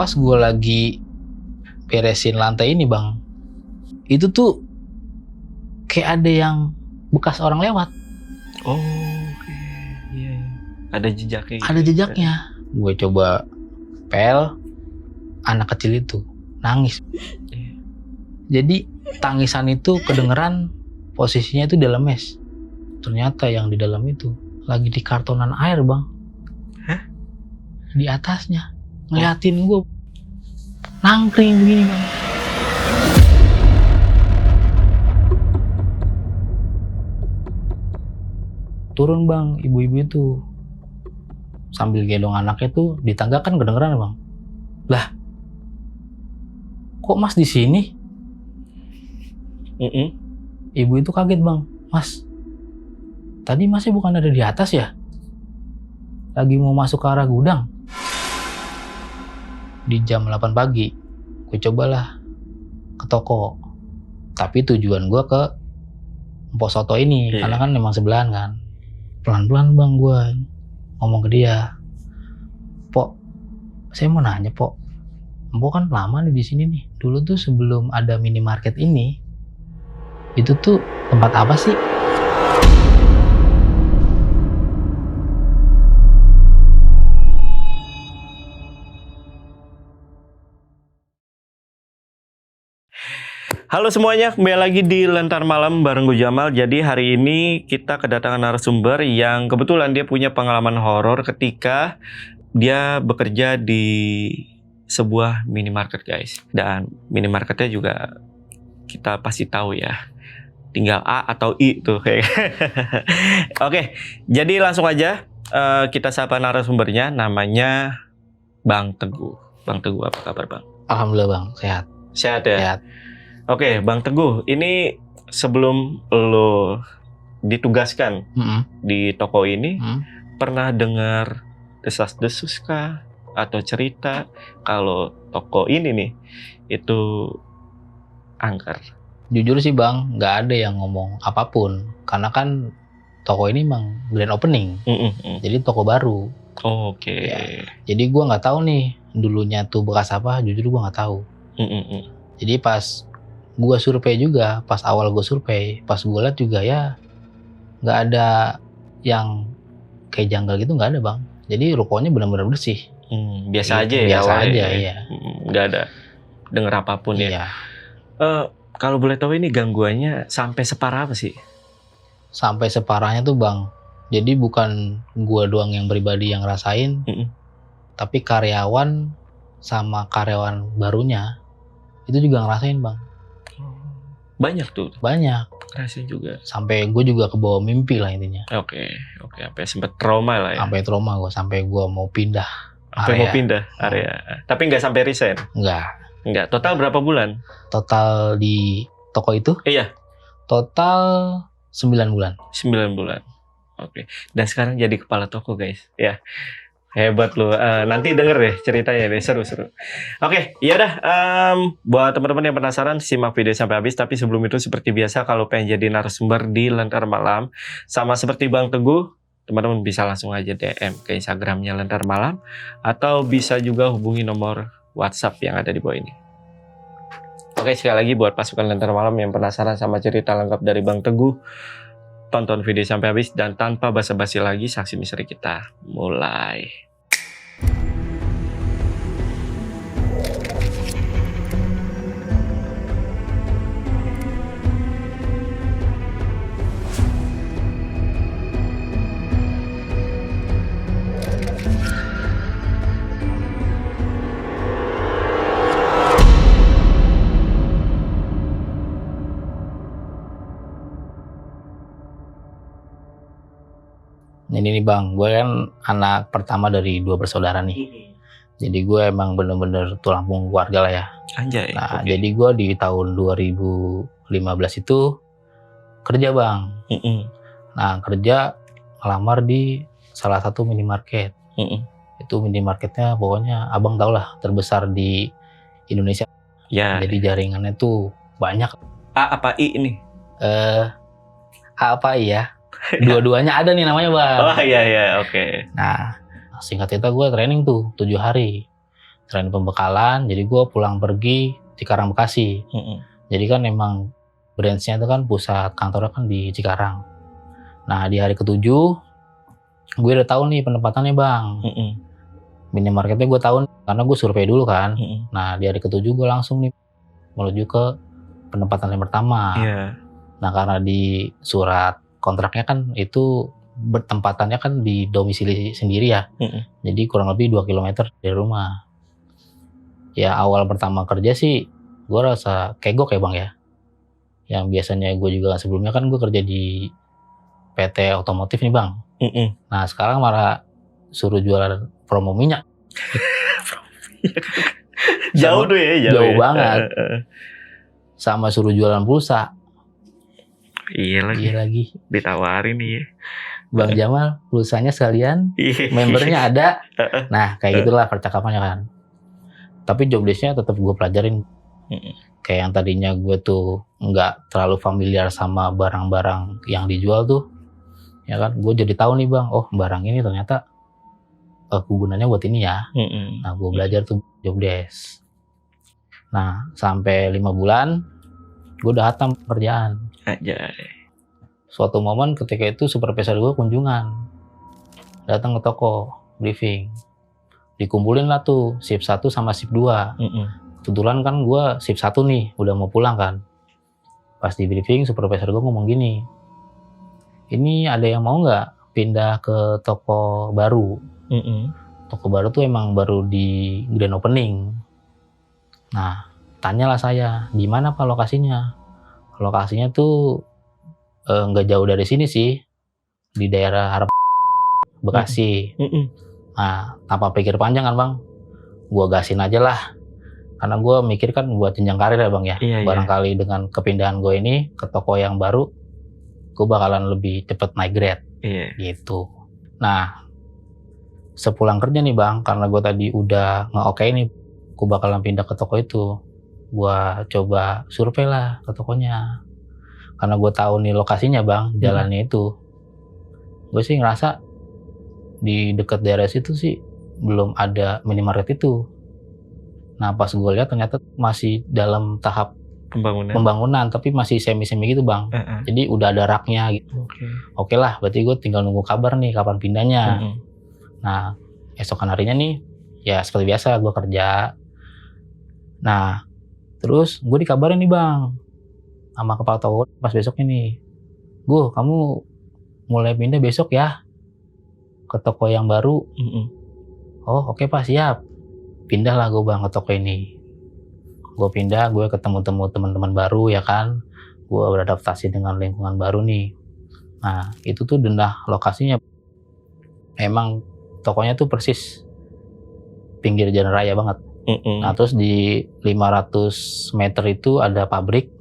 Pas gue lagi beresin lantai ini bang, itu tuh kayak ada yang bekas orang lewat. Oh, iya. Ada jejaknya. Ada jejaknya. Gue coba pel, anak kecil itu nangis. Jadi tangisan itu kedengeran posisinya itu dalam mes. Ternyata yang di dalam itu lagi di kartonan air bang. Hah? Di atasnya ngeliatin gue nangkring begini bang. Turun bang, ibu-ibu itu sambil gendong anaknya tuh di tangga kan kedengeran bang. Lah, kok mas di sini? Ibu itu kaget bang, mas. Tadi masnya bukan ada di atas ya? Lagi mau masuk ke arah gudang. Di jam 8 pagi, gue cobalah ke toko. Tapi tujuan gue ke Mpok Soto ini, karena kan memang sebelahan kan. Pelan-pelan bang gue ngomong ke dia, Pok, saya mau nanya Pok, Mpok kan lama nih di sini nih. Dulu tuh sebelum ada minimarket ini, itu tuh tempat apa sih? Halo semuanya, kembali lagi di Lentar Malam bareng gue Jamal. Jadi hari ini kita kedatangan narasumber yang kebetulan dia punya pengalaman horor ketika dia bekerja di sebuah minimarket guys. Dan minimarketnya juga kita pasti tahu ya. Tinggal A atau I tuh kayak. Oke, jadi langsung aja kita sapa narasumbernya, namanya Bang Teguh. Bang Teguh, apa kabar Bang? Alhamdulillah bang, sehat. Sehat ya? Sehat. Oke, Bang Teguh, ini sebelum lo ditugaskan di toko ini, pernah dengar desas-desus kah? Atau cerita kalau toko ini nih, itu angker? Jujur sih bang, nggak ada yang ngomong apapun. Karena kan toko ini emang grand opening. Jadi toko baru. Oke. Ya, jadi gue nggak tahu nih, dulunya tuh bekas apa, jujur gue nggak tahu. Jadi pas gue survei juga, pas awal gue survei, pas gue liat juga ya nggak ada yang kayak janggal gitu, nggak ada bang. Jadi rukonya benar-benar bersih. Biasa gitu, aja ya. Biasa awalnya, aja ya. iya. Nggak ada denger apapun Iya. ya. Kalau boleh tahu ini gangguannya sampai separah apa sih? Sampai separahnya tuh bang. Jadi bukan gue doang yang pribadi yang rasain, tapi karyawan sama karyawan barunya itu juga ngerasain bang. Banyak tuh. Banyak. Rasain juga. Sampai gue juga kebawa mimpi lah intinya. Oke. Sampai sempet trauma lah ya. Sampai trauma gue, sampai gue mau pindah. Sampai mau pindah area. Tapi nggak sampai resign. Nggak. Total berapa bulan? Total di toko itu? Iya. Total 9 bulan. 9 bulan. Oke. Dan sekarang jadi kepala toko guys. Ya. Hebat lu. Nanti denger deh ceritanya deh, seru-seru. Oke, ya dah. Buat teman-teman yang penasaran, simak video sampai habis. Tapi sebelum itu seperti biasa, kalau pengen jadi narasumber di Lentar Malam, sama seperti Bang Teguh, teman-teman bisa langsung aja DM ke Instagramnya Lentar Malam, atau bisa juga hubungi nomor WhatsApp yang ada di bawah ini. Oke, sekali lagi buat pasukan Lentar Malam yang penasaran sama cerita lengkap dari Bang Teguh, tonton video sampai habis dan tanpa basa-basi lagi, saksi misteri kita mulai. Ini nih bang, gue kan anak pertama dari 2 bersaudara nih. Jadi gue emang bener-bener tulang punggung keluarga lah ya. Anjay. Nah, jadi gue di tahun 2015 itu kerja bang. Nah, kerja ngelamar di salah satu minimarket. Itu minimarketnya pokoknya abang tau lah, terbesar di Indonesia. Ya. Jadi jaringannya tuh banyak. A apa I ini? A apa I ya? Dua-duanya ada nih namanya bang. Oh iya, oke. Nah, singkat cerita gue training tuh 7 hari. selain pembekalan, jadi gue pulang pergi Cikarang Bekasi. Jadi kan emang branch-nya itu kan pusat kantornya kan di Cikarang. Nah di hari ke-7 gue udah tahu nih penempatannya bang. Minimarketnya gue tahu karena gue survei dulu kan. Nah di hari ke-7 gue langsung nih menuju ke penempatan yang pertama. Nah karena di surat kontraknya kan itu bertempatannya kan di domisili sendiri ya. Jadi kurang lebih 2 km dari rumah. Ya awal pertama kerja sih gue rasa kegok ya bang ya. Yang biasanya gue juga sebelumnya kan gue kerja di PT otomotif nih bang. Nah sekarang malah suruh jualan promo minyak. Jauh tuh ya, jauh banget. Sama suruh jualan pulsa. Iya lagi. Ditawarin nih ya. Bang Jamal, pulsanya sekalian, membernya ada. Nah kayak gitulah percakapannya kan. Tapi job desk-nya tetap gue pelajarin. Kayak yang tadinya gue tuh nggak terlalu familiar sama barang-barang yang dijual tuh. Ya kan, gue jadi tahu nih bang, oh barang ini ternyata kegunaannya buat ini ya. Nah gue belajar tuh job desk. Nah sampai 5 bulan gue udah hatam pekerjaan. Suatu momen ketika itu supervisor gue kunjungan, datang ke toko briefing, dikumpulin lah tuh shift 1 sama shift 2. Kebetulan kan gue shift 1 nih udah mau pulang kan. Pas di briefing supervisor gue ngomong gini, ini ada yang mau nggak pindah ke toko baru? Toko baru tuh emang baru di grand opening. Nah, tanyalah saya, di mana pak lokasinya? Lokasinya tuh nggak jauh dari sini sih, di daerah Harap Bekasi. Nah, tanpa pikir panjang kan bang, gua gasin aja lah. Karena gua mikir kan buat jenjang karir ya bang ya. Barangkali dengan kepindahan gue ini ke toko yang baru, gue bakalan lebih cepet naik grade. Gitu. Nah, sepulang kerja nih bang, karena gue tadi udah nge-oke nih, gue bakalan pindah ke toko itu. Gue coba survei lah ke tokonya. Karena gue tahu nih lokasinya bang, jalannya itu. Gue sih ngerasa di dekat daerah situ sih belum ada minimarket itu. Nah pas gue lihat ternyata masih dalam tahap pembangunan tapi masih semi-semi gitu bang. Jadi udah ada raknya gitu. Oke lah, berarti gue tinggal nunggu kabar nih kapan pindahnya. Nah esokan harinya nih ya seperti biasa gue kerja. Nah terus gue dikabarin nih bang sama kepala toko pas besoknya nih, Gu kamu mulai pindah besok ya ke toko yang baru. Oh oke pak, siap. Pindahlah gue bang ke toko ini. Gue pindah, gue ketemu-temu teman-teman baru ya kan. Gue beradaptasi dengan lingkungan baru nih. Nah itu tuh dendah lokasinya. Emang tokonya tuh persis pinggir jalan raya banget. Nah terus di 500 meter itu ada pabrik.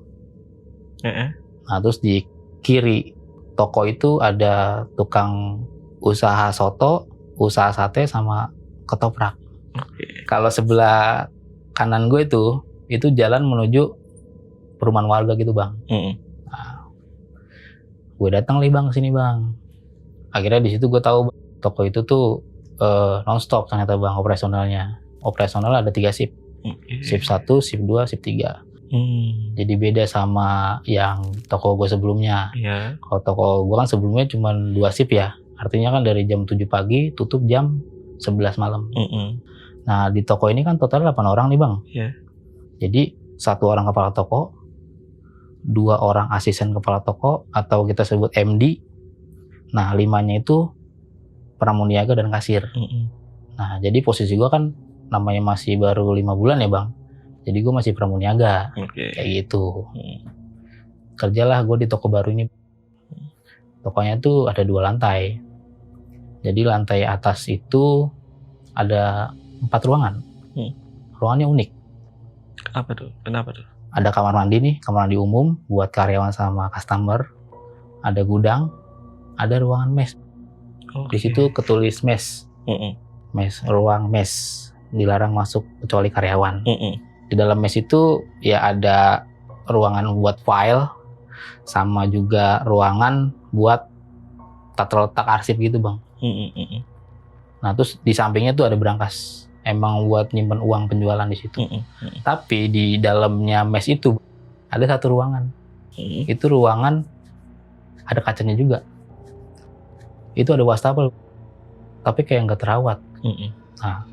Nah terus di kiri toko itu ada tukang usaha soto, usaha sate sama ketoprak. Kalau sebelah kanan gue itu jalan menuju perumahan warga gitu bang. Nah, gue datang nih bang sini bang. Akhirnya di situ gue tahu toko itu tuh non-stop ternyata bang operasionalnya. Operasional ada 3 shift. Shift 1, shift 2, shift 3. Jadi beda sama yang toko gue sebelumnya. Kalau toko gue kan sebelumnya cuma 2 shift ya. Artinya kan dari jam 7 pagi tutup jam 11 malam. Nah di toko ini kan total 8 orang nih bang. Jadi 1 orang kepala toko, 2 orang asisten kepala toko atau kita sebut MD. Nah 5-nya itu pramuniaga dan kasir. Nah jadi posisi gue kan namanya masih baru 5 bulan ya bang. Jadi gue masih pramuniaga. Kayak gitu. Kerjalah gue di toko baru ini. Tokonya tuh ada 2 lantai. Jadi lantai atas itu ada 4 ruangan. Ruangannya unik. Apa tuh? Kenapa tuh? Ada kamar mandi nih, kamar mandi umum buat karyawan sama customer. Ada gudang, ada ruangan mes. Di situ ketulis mes. Mes, ruang mes. Dilarang masuk kecuali karyawan. Di dalam mes itu ya ada ruangan buat file sama juga ruangan buat tata letak arsip gitu bang. Nah terus di sampingnya tuh ada berangkas emang buat nyimpen uang penjualan di situ. Tapi di dalamnya mes itu ada satu ruangan. Itu ruangan ada kacanya juga. Itu ada wastafel, tapi kayak nggak terawat. Nah,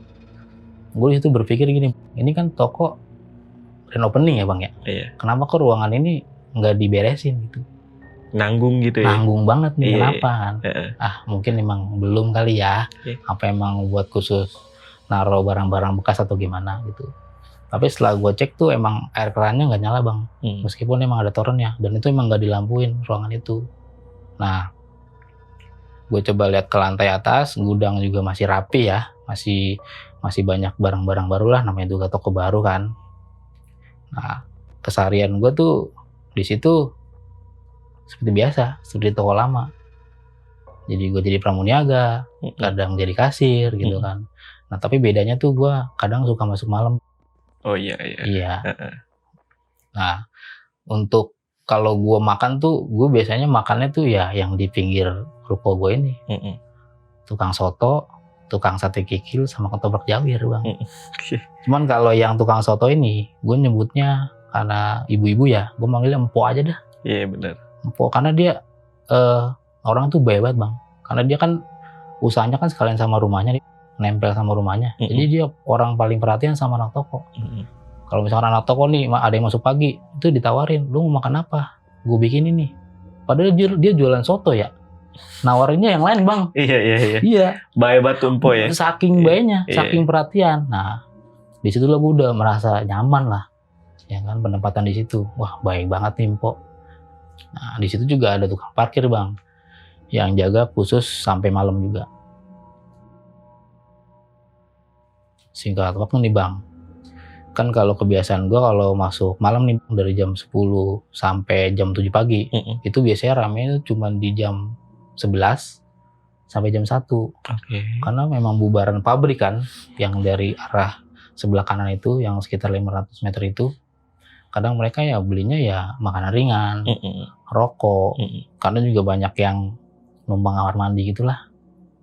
gue di situ berpikir gini, ini kan toko grand opening ya bang ya. Iya. Kenapa kok ruangan ini nggak diberesin gitu? Nanggung gitu ya. Nanggung banget nih, Iya. kenapa kan? Mungkin emang belum kali ya. Apa emang buat khusus naruh barang-barang bekas atau gimana gitu. Tapi setelah gue cek tuh emang air kerannya nggak nyala bang. Meskipun emang ada torennya, dan itu emang nggak dilampuin ruangan itu. Nah, gue coba lihat ke lantai atas, gudang juga masih rapi ya, masih banyak barang-barang baru lah, namanya juga toko baru kan. Nah, keseharian gue tuh di situ seperti biasa, seperti toko lama. Jadi gue jadi pramuniaga, kadang jadi kasir gitu kan. Nah, tapi bedanya tuh gue kadang suka masuk malam. Oh iya. Iya. Nah, untuk kalau gue makan tuh, gue biasanya makannya tuh ya yang di pinggir ruko gue ini. Tukang soto, tukang sate kikil, sama ketoprak jawir bang. Cuman kalau yang tukang soto ini, gue nyebutnya karena ibu-ibu ya, gue manggilnya empok aja dah. Iya benar. Empok karena dia orang tuh baik banget bang. Karena dia kan usahanya kan sekalian sama rumahnya, nempel sama rumahnya. Jadi dia orang paling perhatian sama anak toko. Kalau misalkan anak toko nih ada yang masuk pagi, itu ditawarin, lu mau makan apa? Gue bikin ini. Padahal dia jualan soto ya. Nawarinnya yang lain bang. Iya. Baik banget tuh empok ya. Saking baiknya, saking perhatian. Nah, di situ gue udah merasa nyaman lah. Ya kan, penempatan di situ. Wah, baik banget nih empok. Nah, di situ juga ada tukang parkir bang, yang jaga khusus sampai malam juga. Singkat waktu nih bang, kan kalau kebiasaan gue kalau masuk malam nih dari jam 10 sampai jam 7 pagi, itu biasanya rame cuma di jam 11 sampai jam 1. Karena memang bubaran pabrik kan, yang dari arah sebelah kanan itu, yang sekitar 500 meter itu, kadang mereka ya belinya ya makanan ringan, rokok, karena juga banyak yang numpang kamar mandi gitulah.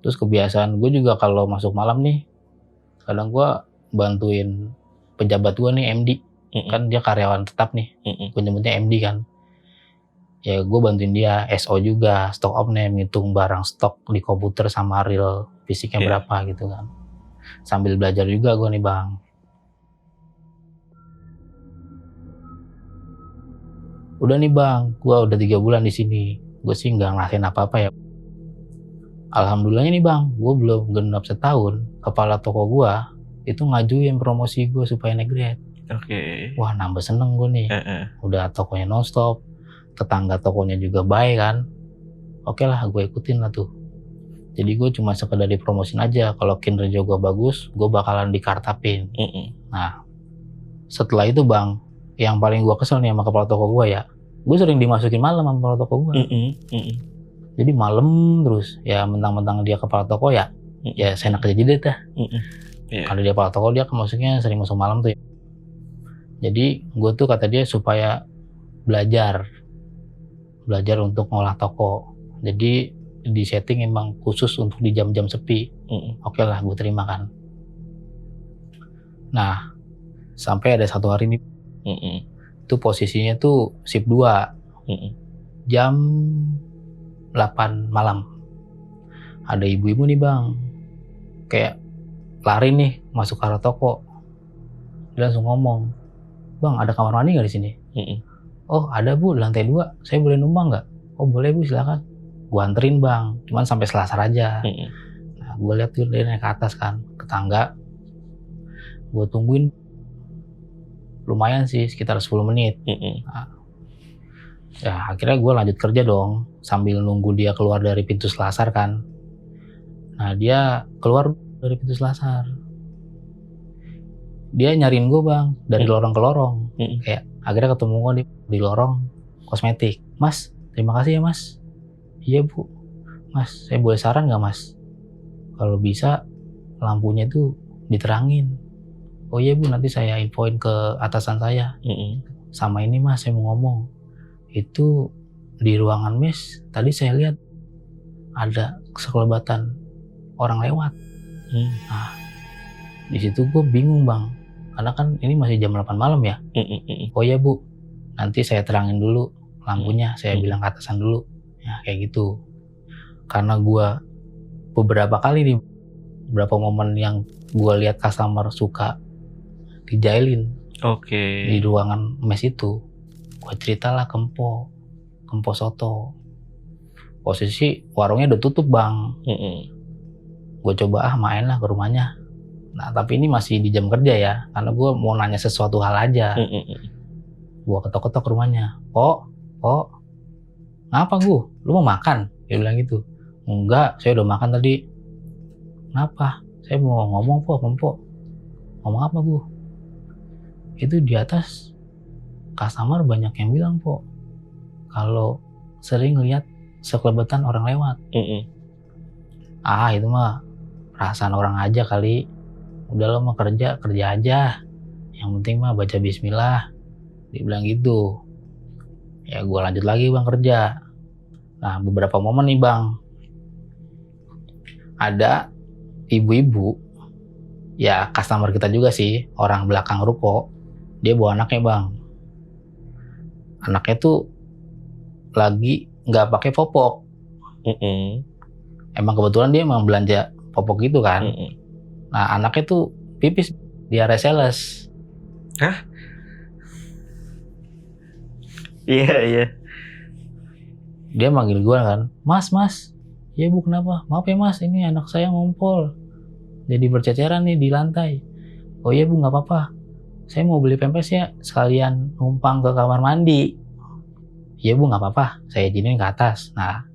Terus kebiasaan gue juga kalau masuk malam nih, kadang gue bantuin pejabat gue nih MD, kan dia karyawan tetap nih, gue nyebutnya MD kan. Ya gue bantuin dia SO juga, stock of name, ngitung barang stok di komputer sama real fisiknya berapa gitu kan. Sambil belajar juga gue nih bang. Udah nih bang, gue udah 3 bulan di sini. Gue sih nggak ngerasain apa-apa ya. Alhamdulillahnya nih bang, gue belum genap setahun, kepala toko gue itu ngajuin promosi gue supaya naik grade. Wah, nambah seneng gue nih. Udah tokonya nonstop, tetangga tokonya juga baik kan. Oke lah, gue ikutin lah tuh. Jadi gue cuma sekedar dipromosin aja. Kalau kinerja gue bagus, gue bakalan dikartapin. Nah, setelah itu bang, yang paling gue kesel nih sama kepala toko gue ya, gue sering dimasukin malam sama kepala toko gue. Jadi malam terus, ya mentang-mentang dia kepala toko ya, ya saya enak aja deh dah. Kalau dia kepala toko, dia masuknya sering masuk malam tuh ya. Jadi gue tuh kata dia supaya belajar untuk ngolah toko. Jadi di setting emang khusus untuk di jam-jam sepi. Oke lah, gue terima kan. Nah, sampai ada satu hari nih, itu posisinya tuh shift 2, jam 8 malam. Ada ibu-ibu nih bang, kayak lari nih masuk ke arah toko. Dia langsung ngomong, bang ada kamar mandi nggak di sini? Oh ada bu, di lantai 2, saya boleh numpang nggak? Oh boleh bu, silakan. Gua anterin bang, cuman sampai Selasar aja. Nah, gue lihat tuh dia naik ke atas kan, ke tangga. Gue tungguin lumayan sih, sekitar 10 menit. Nah, ya akhirnya gue lanjut kerja dong, sambil nunggu dia keluar dari pintu Selasar kan. Nah dia keluar dari pintu Selasar, dia nyariin gue bang, dari lorong ke lorong. Kayak akhirnya ketemu gue di lorong kosmetik. Mas, terima kasih ya mas. Iya bu, mas saya boleh saran nggak mas? Kalau bisa lampunya itu diterangin. Oh iya bu, nanti saya infoin ke atasan saya. Sama ini mas, saya mau ngomong. Itu di ruangan mes, tadi saya lihat ada sekelebatan orang lewat. Nah, Di situ gue bingung bang, karena kan ini masih jam 8 malam ya. Oh ya bu, nanti saya terangin dulu lampunya, saya bilang ke atasan dulu. Ya kayak gitu. Karena gue beberapa kali nih, beberapa momen yang gue lihat customer suka dijailin di ruangan mes itu, gue ceritalah ke Empo Soto. Posisi warungnya udah tutup bang. Gue coba main lah ke rumahnya. Nah tapi ini masih di jam kerja ya, karena gue mau nanya sesuatu hal aja. Gue ketok-ketok rumahnya. Po, ngapa gue? Lu mau makan? Dia bilang gitu. Enggak, saya udah makan tadi. Kenapa? Saya mau ngomong po, ngomong apa gue? Itu di atas customer banyak yang bilang po, kalau sering lihat sekelebetan orang lewat. Itu mah perasaan orang aja kali. Udah lo mau kerja aja. Yang penting mah baca bismillah. Dia bilang gitu. Ya gue lanjut lagi bang kerja. Nah beberapa momen nih bang, ada ibu-ibu, ya customer kita juga sih, orang belakang ruko, dia bawa anaknya bang. Anaknya tuh lagi nggak pakai popok. Emang kebetulan dia emang belanja popok gitu kan. Nah anaknya tuh pipis di area sales. Hah? Iya. Dia manggil gue kan, mas. Ya bu kenapa? Maaf ya mas, ini anak saya ngompol. Jadi berceceran nih di lantai. Oh iya bu nggak apa-apa. Saya mau beli pampers ya, sekalian numpang ke kamar mandi. Iya bu nggak apa-apa, saya izinin ke atas. Nah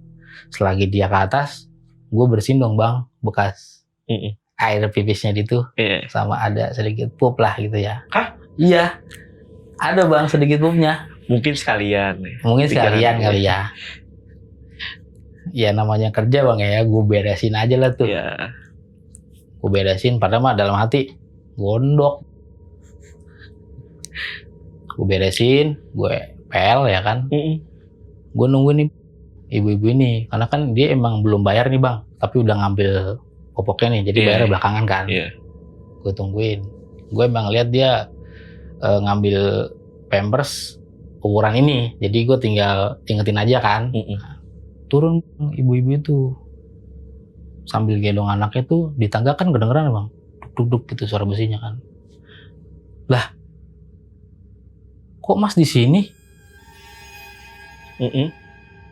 selagi dia ke atas, gue bersihin dong bang bekas air pipisnya gitu. Sama ada sedikit pup lah gitu ya. Hah? Iya, ada bang sedikit pupnya. Mungkin sekalian kali ya. Ya namanya kerja bang ya, gue beresin aja lah tuh. Gue beresin, padahal mah dalam hati gondok. Gue beresin, gue pel ya kan. Gue nungguin nih ibu-ibu ini, karena kan dia emang belum bayar nih bang, tapi udah ngambil popoknya nih, jadi bayarnya belakangan kan. Gue tungguin. Gue emang lihat dia ngambil pampers ukuran ini, jadi gue tinggal ingetin aja kan. Turun ibu-ibu itu sambil gendong anaknya tuh di tangga kan kedengeran bang, duk gitu suara besinya kan. Lah, kok mas di sini?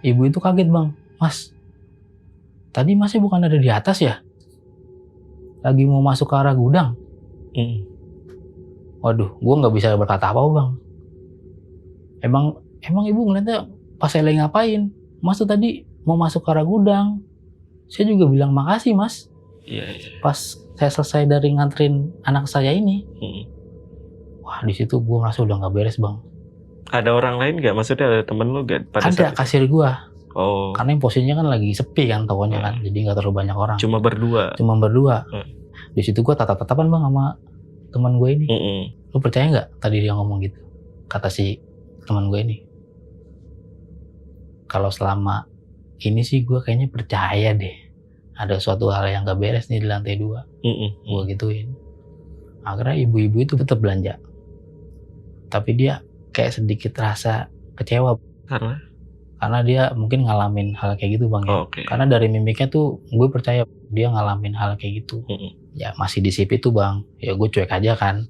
Ibu itu kaget bang, mas, tadi masnya bukan ada di atas ya? Lagi mau masuk ke arah gudang. Waduh, gue nggak bisa berkata apa bang. Emang ibu ngeliatnya pas saya lagi ngapain? Mas tuh tadi mau masuk ke arah gudang. Saya juga bilang makasih mas. Pas saya selesai dari nganterin anak saya ini. Wah di situ gue ngerasa udah nggak beres bang. Ada orang lain nggak? Maksudnya ada temen lu nggak? Ada kasir gue. Oh. Karena posisinya kan lagi sepi kan tokonya kan, jadi nggak terlalu banyak orang. Cuma berdua. Di situ gue tatap-tatapan bang sama teman gue ini. Lu percaya nggak tadi dia ngomong gitu? Kata si teman gue ini. Kalau selama ini sih gue kayaknya percaya deh ada suatu hal yang gak beres nih di lantai 2. Gue gituin. Akhirnya ibu-ibu itu tetap belanja, tapi dia kayak sedikit rasa kecewa karena dia mungkin ngalamin hal kayak gitu bang ya. Karena dari mimiknya tuh gue percaya dia ngalamin hal kayak gitu. Ya masih di sip itu bang, ya gue cuek aja kan.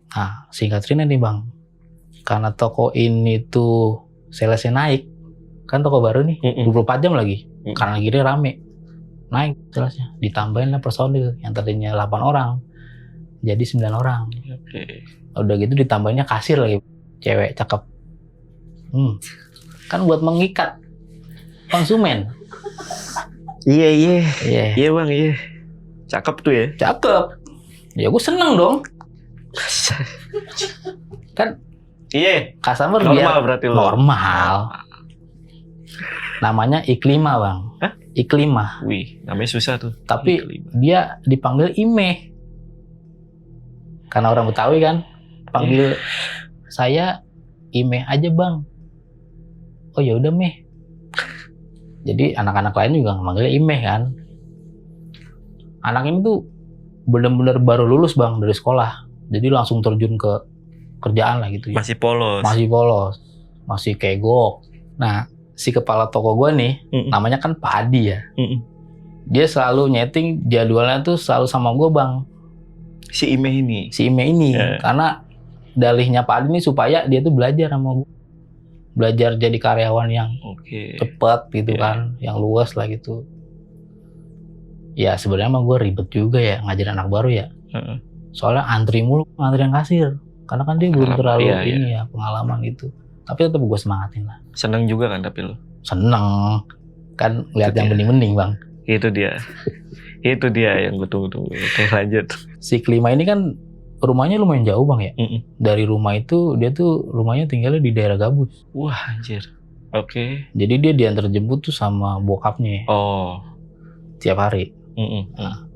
Nah, singkat cerita nih bang, karena toko ini tuh salesnya naik, kan toko baru nih, 24 jam lagi, karena gini rame, naik salesnya, ditambahin lah personil, yang tadinya 8 orang, jadi 9 orang. Udah gitu ditambahinnya kasir lagi, cewek cakep. Kan buat mengikat konsumen. Iya bang, iya. Cakep tuh ya. Cakep. Ya gue seneng dong. Kan customer normal biar berarti lo. Normal. Namanya Iklima bang. Hah? Iklima. Wih, namanya susah tuh. Tapi Iklima. dia dipanggil Ime. Karena orang Betawi kan, panggil saya Imeh aja bang. Oh ya udah Meh. Jadi anak-anak lain juga manggilnya Imeh kan. Anak ini tuh bener-bener baru lulus bang dari sekolah. Jadi langsung terjun ke kerjaan lah gitu ya. Masih polos. Masih polos. Masih kegok. Nah, si kepala toko gue nih, namanya kan Pak Adi ya. Dia selalu nyeting jadwalnya tuh selalu sama gue bang. Si Imeh ini. Karena dalihnya Pak Adi ini supaya dia tuh belajar sama gue. Belajar jadi karyawan yang cepat gitu kan. Yang luas lah gitu. Ya sebenarnya mah gue ribet juga ya ngajarin anak baru ya. Soalnya antri mulu, antrian kasir. Karena kan dia belum terlalu pengalaman gitu. Tapi tetap gue semangatin lah. Seneng juga kan tapi lo? Seneng. Kan lihat yang bening-bening bang. Itu dia yang gue tunggu-tunggu. Oke lanjut. Si Klima ini kan rumahnya lumayan jauh bang ya. Dari rumah itu dia tuh rumahnya tinggalnya di daerah Gabus. Wah anjir. Oke. Jadi dia diantar jemput tuh sama bokapnya. Oh. Tiap hari. Nah,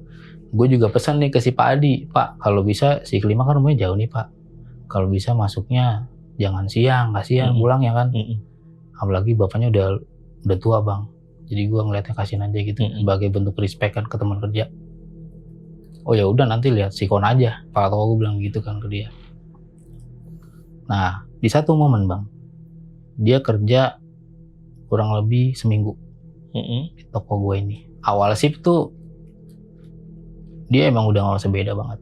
gue juga pesan nih ke si Pak Adi, Pak kalau bisa si Klima kan rumahnya jauh nih Pak. Kalau bisa masuknya jangan siang, kasihan pulang ya kan. Apalagi bapaknya udah tua bang. Jadi gue ngeliatnya kasihan aja gitu sebagai bentuk respect kan ke teman kerja. Oh ya udah nanti lihat sikon aja. Pak toko gue bilang gitu kan ke dia. Nah di satu momen bang, dia kerja kurang lebih seminggu di toko gue ini. Awal shift tuh dia emang udah ngerasa beda banget.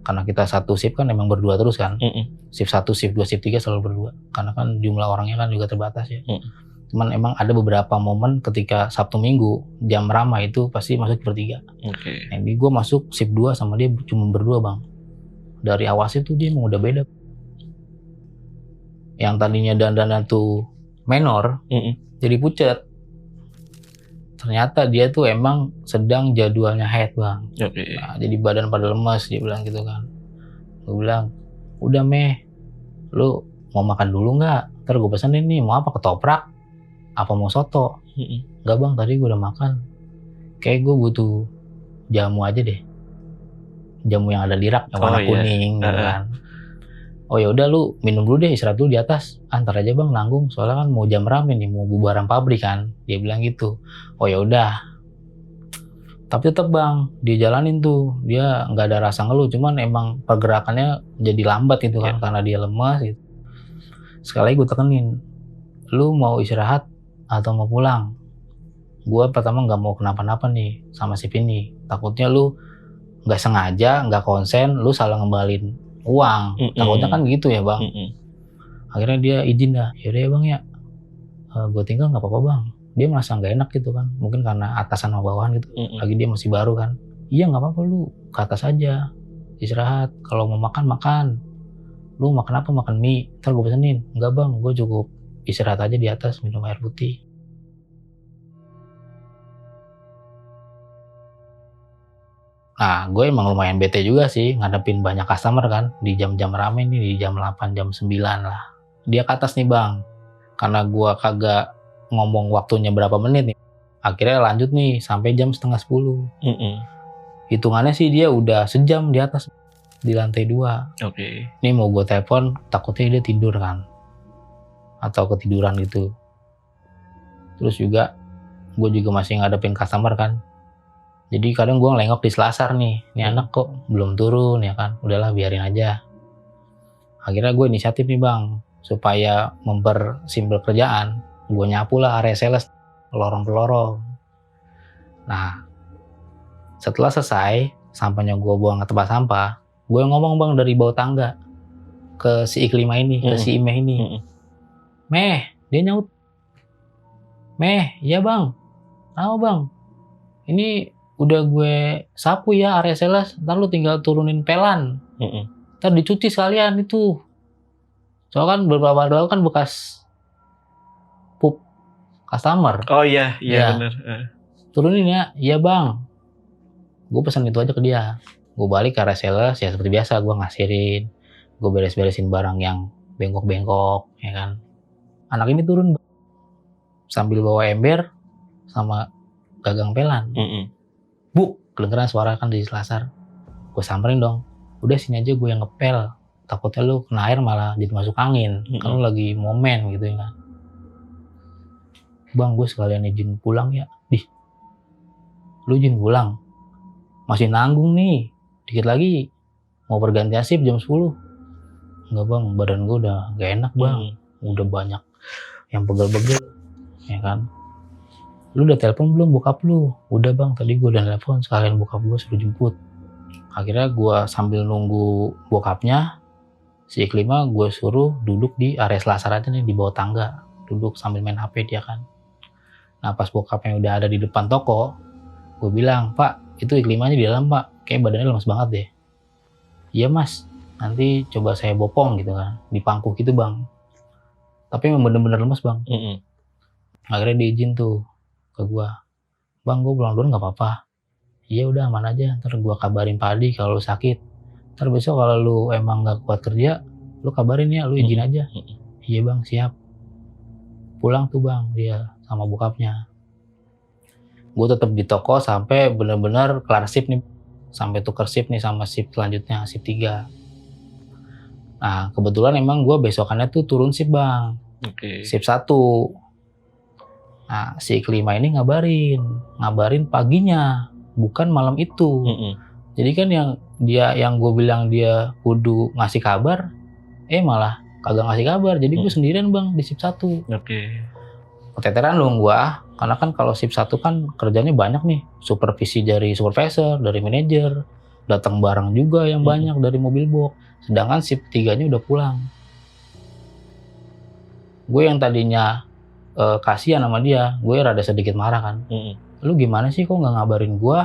Karena kita satu shift kan emang berdua terus kan. Shift 1, shift 2, shift 3 selalu berdua. Karena kan jumlah orangnya kan juga terbatas ya. Cuman emang ada beberapa momen ketika Sabtu Minggu jam ramai itu pasti masuk bertiga. Nah, ini gue masuk shift 2 sama dia cuma berdua bang. Dari awal shift tuh dia emang udah beda. Yang tadinya dandannya tuh menor jadi pucet. Ternyata dia tuh emang sedang jadwalnya haid bang. Nah, jadi badan pada lemas dia bilang gitu kan. Gue bilang, udah Meh, lu mau makan dulu nggak? Ntar gue pesenin nih, mau apa ketoprak? Apa mau soto? Nggak bang, tadi gue udah makan. Kayak gue butuh jamu aja deh. Jamu yang ada di rak, yang warna kuning gitu kan. Oh ya udah lu minum dulu deh, istirahat dulu di atas. Antar aja bang nanggung, soalnya kan mau jam rame nih, mau bubaran pabrik kan. Dia bilang gitu. Oh ya udah. Tapi tetap bang, dia jalanin tuh. Dia nggak ada rasa ngeluh, cuman emang pergerakannya jadi lambat gitu kan, karena dia lemas gitu. Sekali lagi gue tekenin, lu mau istirahat atau mau pulang? Gue pertama nggak mau kenapa-napa nih sama si Vini. Takutnya lu nggak sengaja, nggak konsen, lu salah ngembalin uang. Takutnya kan gitu ya bang. Akhirnya dia izin dah. Yaudah ya bang ya, gue tinggal nggak apa-apa bang. Dia merasa nggak enak gitu kan, mungkin karena atasan sama bawahan gitu. Lagi dia masih baru kan. Iya nggak apa-apa lu ke atas aja istirahat. Kalau mau makan makan. Lu makan apa? Makan mie. Ntar gue pesenin. Enggak bang, gue cukup istirahat aja di atas minum air putih. Nah, gue emang lumayan bete juga sih ngadepin banyak customer kan di jam-jam rame nih, di jam 8, jam 9 lah. Dia ke atas nih bang, karena gue kagak ngomong waktunya berapa menit nih. Akhirnya lanjut nih sampai jam setengah 10. Hitungannya sih dia udah sejam di atas di lantai 2. Ini mau gue telepon, takutnya dia tidur kan, atau ketiduran gitu. Terus juga gue juga masih ngadepin customer kan. Jadi kadang gue ngelengok di selasar nih, ini anak kok belum turun ya kan, udahlah biarin aja. Akhirnya gue inisiatif nih bang, supaya mempersimpel kerjaan, gue nyapu lah area sales, lorong ke lorong. Nah, setelah selesai, sampahnya gue buang ke tempat sampah, gue ngomong bang dari bawah tangga ke si Iklima ini, ke si Imeh ini. Meh, dia nyaut. Meh, iya bang, apa bang? Ini udah gue sapu ya area sales, ntar lu tinggal turunin pelan. Ntar dicuci sekalian itu. Soalnya kan beberapa hari lalu kan bekas pup customer. Oh iya bener. Turunin ya, iya bang. Gue pesan itu aja ke dia. Gue balik ke area sales, ya seperti biasa gue ngasirin. Gue beres-beresin barang yang bengkok-bengkok, ya kan. Anak ini turun sambil bawa ember sama gagang pelan. Buk, kedengeran suara kan di selasar. Gue samperin dong. udah sini aja gue yang ngepel, takutnya lu kena air malah jadi masuk angin, kan lu lagi momen gitu ya kan. Bang, gue sekalian izin pulang ya. Lu izin pulang? Masih nanggung nih, dikit lagi mau pergantian shift jam 10. Enggak bang, badan gue udah gak enak bang, udah banyak yang pegel-pegel, ya kan. Lu udah telepon belum bokap lu? Udah bang, tadi gue udah telepon, sekalian bokap gue suruh jemput. Akhirnya gue sambil nunggu bokapnya, si Iklima gue suruh duduk di area selasar aja nih, di bawah tangga, duduk sambil main HP dia kan. Nah pas bokapnya udah ada di depan toko, gue bilang, Pak, itu Iklimanya di dalam pak, kayak badannya lemas banget deh. Iya mas, nanti coba saya bopong gitu kan, di pangku gitu bang. Tapi emang bener-bener lemas bang. Akhirnya diizin tuh ke gue, bang gue pulang dulu nggak apa-apa. Iya udah aman aja, ntar gue kabarin Pak Adi kalau lu sakit. Ntar besok kalau lu emang nggak kuat kerja, lu kabarin ya, lu izin aja. Iya bang, siap. Pulang tuh bang dia sama bokapnya. Gue tetap di toko sampai benar-benar kelar shift nih, sampai tuker shift nih sama shift selanjutnya, shift 3. Nah kebetulan emang gue besokannya tuh turun shift bang, shift 1. Nah si Iklima ini ngabarin paginya, bukan malam itu. Jadi kan yang gue bilang dia kudu ngasih kabar, malah kagak ngasih kabar. Jadi gue sendirian bang di shift 1. Keteteran dong gue, karena kan kalau shift 1 kan kerjanya banyak nih, supervisi dari supervisor, dari manajer, datang barang juga yang banyak dari mobil box. Sedangkan shift 3-nya udah pulang. Gue yang tadinya kasihan sama dia, gue rada sedikit marah kan. Lu gimana sih kok nggak ngabarin gue?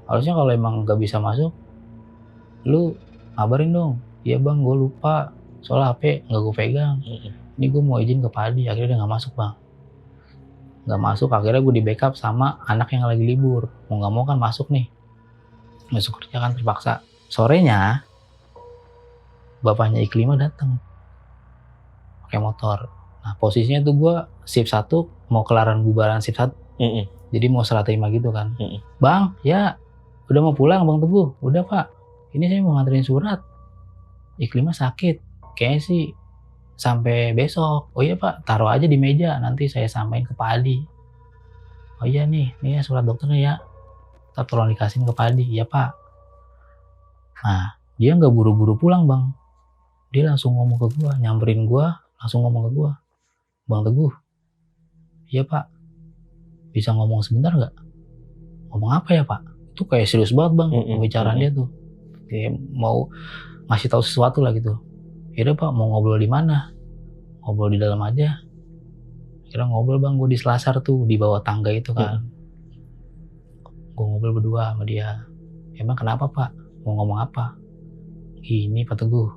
Harusnya kalau emang nggak bisa masuk, lu ngabarin dong. Iya bang, gue lupa, soalnya HP nggak gue pegang. Ini gue mau izin ke Pak Adi, akhirnya dia nggak masuk bang. Nggak masuk, akhirnya gue di backup sama anak yang lagi libur. Mau nggak mau kan masuk nih, masuk kerja kan terpaksa. Sorenya bapaknya Iklima datang pakai motor. Nah posisinya tuh gue shift 1 mau kelaran bubaran shift 1. Jadi mau serah terima gitu kan. Bang, ya udah mau pulang Bang Teguh. Udah pak, ini saya mau nganterin surat. Iklima sakit, kayaknya sih sampai besok. Oh iya pak, taruh aja di meja, nanti saya sampaikan ke Pak Adi. Oh iya nih ya surat dokternya ya, ntar tolong dikasihin ke Pak Adi. Ya pak. Nah dia nggak buru-buru pulang bang, dia langsung ngomong ke gua, nyamperin gua, langsung ngomong ke gua, Bang Teguh, iya pak, bisa ngomong sebentar nggak? Ngomong apa ya pak? Itu kayak serius banget bang pembicaraan dia tuh, kayak mau ngasih tahu sesuatu lah gitu. Yaudah pak, mau ngobrol di mana? Ngobrol di dalam aja. Kira ngobrol bang, gue di selasar tuh, di bawah tangga itu kan. Gue ngobrol berdua sama dia. Emang kenapa pak? Mau ngomong apa? Ini Pak Teguh,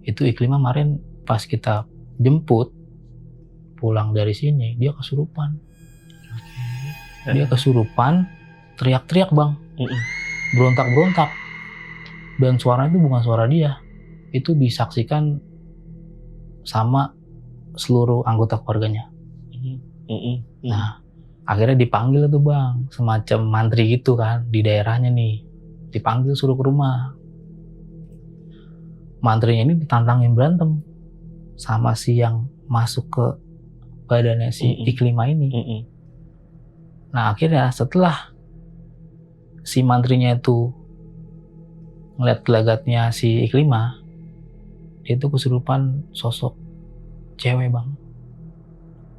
itu Iklima kemarin pas kita jemput pulang dari sini, dia kesurupan. Dia kesurupan, teriak-teriak bang, berontak-berontak. Dan suaranya itu bukan suara dia, itu disaksikan sama seluruh anggota keluarganya. Nah, akhirnya dipanggil tuh bang, semacam mantri gitu kan di daerahnya nih, dipanggil suruh ke rumah. Mantrinya ini ditantangin berantem sama si yang masuk ke badannya si Iklima ini. Nah akhirnya setelah si mantrinya itu ngeliat gelagatnya si Iklima, dia tuh kesurupan sosok cewek bang,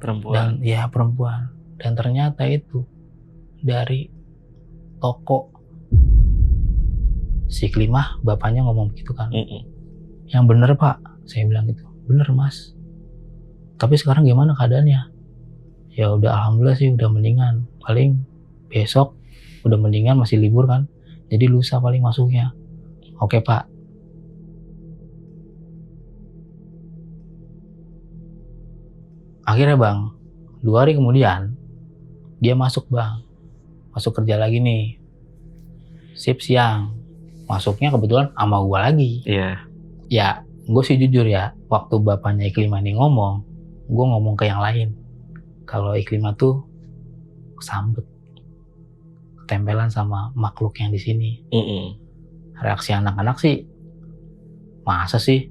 perempuan. Perempuan. Dan ternyata itu dari toko si Iklima. Bapaknya ngomong begitu kan. Yang bener pak, saya bilang gitu. Bener mas, tapi sekarang gimana keadaannya? Ya udah alhamdulillah sih udah mendingan, paling besok udah mendingan, masih libur kan, jadi lusa paling masuknya. Oke pak. Akhirnya bang, 2 hari kemudian dia masuk bang, masuk kerja lagi nih, shift siang. Masuknya kebetulan sama gua lagi. Ya gue sih jujur ya, waktu bapaknya Iklima ini ngomong, gue ngomong ke yang lain kalau Iklima tuh kesambet, ketempelan sama makhluk yang di sini. reaksi anak-anak sih, masa sih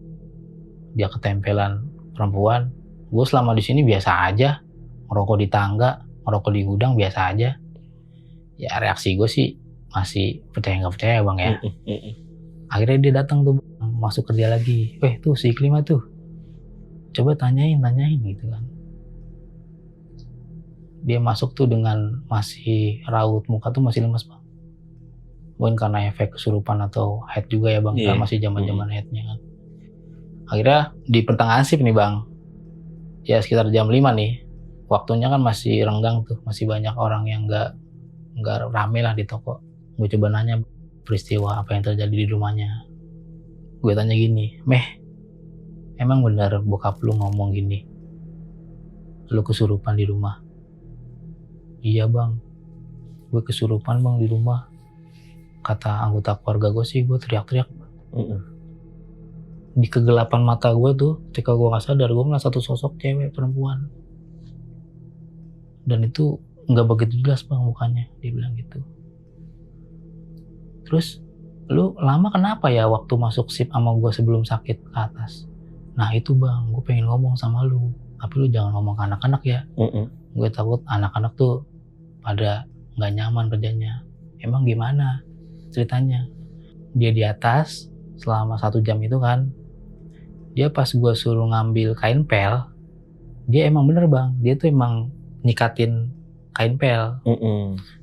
dia ketempelan perempuan. Gue selama di sini biasa aja, ngerokok di tangga, ngerokok di gudang biasa aja. Ya reaksi gue sih masih percaya nggak percaya bang ya. Akhirnya dia datang tuh bang, masuk kerja lagi. Tuh si Iklima tuh, coba tanyain gitu kan. Dia masuk tuh dengan masih raut, muka tuh masih lemas bang. Mungkin karena efek kesurupan atau head juga ya bang, kan masih zaman headnya kan. Akhirnya di pertengahan shift nih bang, ya sekitar jam 5 nih, waktunya kan masih renggang tuh, masih banyak orang yang nggak rame lah di toko. Gue coba nanya peristiwa apa yang terjadi di rumahnya. Gue tanya gini, Meh, emang benar bokap lu ngomong gini, lu kesurupan di rumah? Iya bang, gue kesurupan bang di rumah. Kata anggota keluarga gue sih, gue teriak-teriak. Di kegelapan mata gue tuh, ketika gue gak sadar, gue ngeliat satu sosok cewek perempuan. Dan itu gak begitu jelas bang mukanya, dia bilang gitu. Terus, lu lama kenapa ya waktu masuk shift sama gue sebelum sakit ke atas? Nah itu bang, gue pengen ngomong sama lu, tapi lu jangan ngomong ke anak-anak ya. Gue takut anak-anak tuh pada gak nyaman kerjanya. Emang gimana ceritanya? Dia di atas selama 1 jam itu kan, dia pas gue suruh ngambil kain pel, dia emang bener bang, dia tuh emang nyikatin kain pel.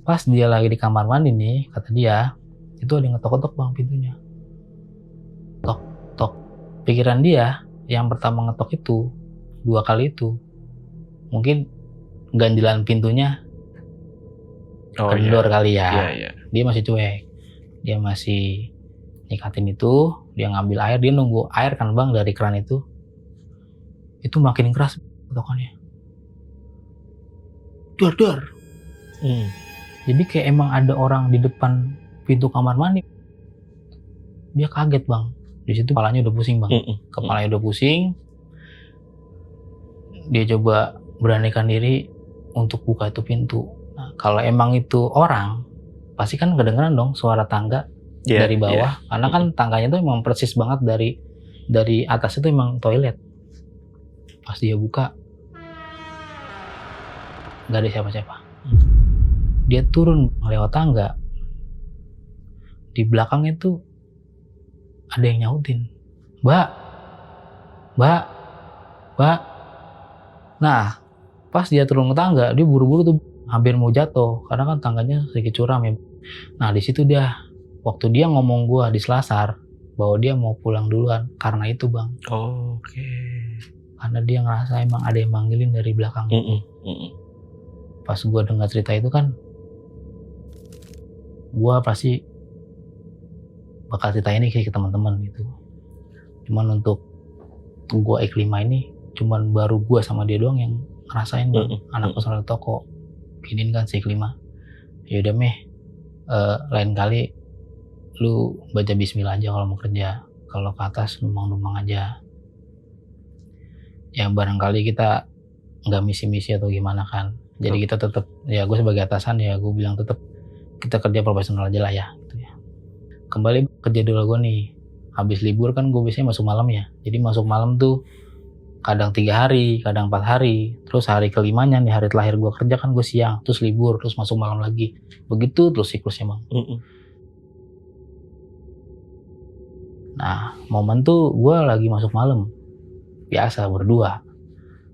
Pas dia lagi di kamar mandi nih, kata dia, itu ada yang ngetok-ngetok bang pintunya. Tok, tok. Pikiran dia, yang pertama ngetok itu, 2 kali itu, mungkin ganjilan pintunya kendor kali ya. Dia masih cuek, dia masih nyikatin itu, dia ngambil air, dia nunggu air kan bang dari keran itu makin keras ketokannya, dar. Jadi kayak emang ada orang di depan pintu kamar mandi. Dia kaget bang, di situ kepalanya udah pusing bang, kepalanya udah pusing. Dia coba beranikan diri untuk buka itu pintu. Nah, kalau emang itu orang, pasti kan kedengeran dong suara tangga dari bawah, karena kan tangganya tuh emang persis banget dari atas itu emang toilet. Pas dia buka, nggak ada siapa-siapa. Dia turun lewat tangga, di belakangnya tuh ada yang nyautin, Mbak. Nah, pas dia turun ke tangga, dia buru-buru tuh hampir mau jatuh, karena kan tangganya sedikit curam ya. Nah di situ dia, waktu dia ngomong gua di selasar bahwa dia mau pulang duluan karena itu bang. Karena dia ngerasa emang ada yang manggilin dari belakang. Pas gua dengar cerita itu kan, gua pasti bakal cerita ini ke teman-teman gitu. Cuman untuk gua Iklima ini, cuman baru gua sama dia doang yang ngerasain bang. Anak personal toko giniin kan si Iklima. Yaudah Meh, lain kali lu baca bismillah aja kalau mau kerja, kalau ke atas numpang aja. Ya barangkali kita nggak misi-misi atau gimana kan, jadi kita tetap, ya gue sebagai atasan ya gue bilang tetap kita kerja profesional aja lah ya gitu ya. Kembali kerja dulu gue nih, habis libur kan gue biasanya masuk malam ya, jadi masuk malam tuh kadang 3 hari, kadang 4 hari, terus hari kelimanya nih hari terakhir gue kerja kan gue siang, terus libur, terus masuk malam lagi, begitu terus siklusnya bang. Nah momen tuh gue lagi masuk malam, biasa berdua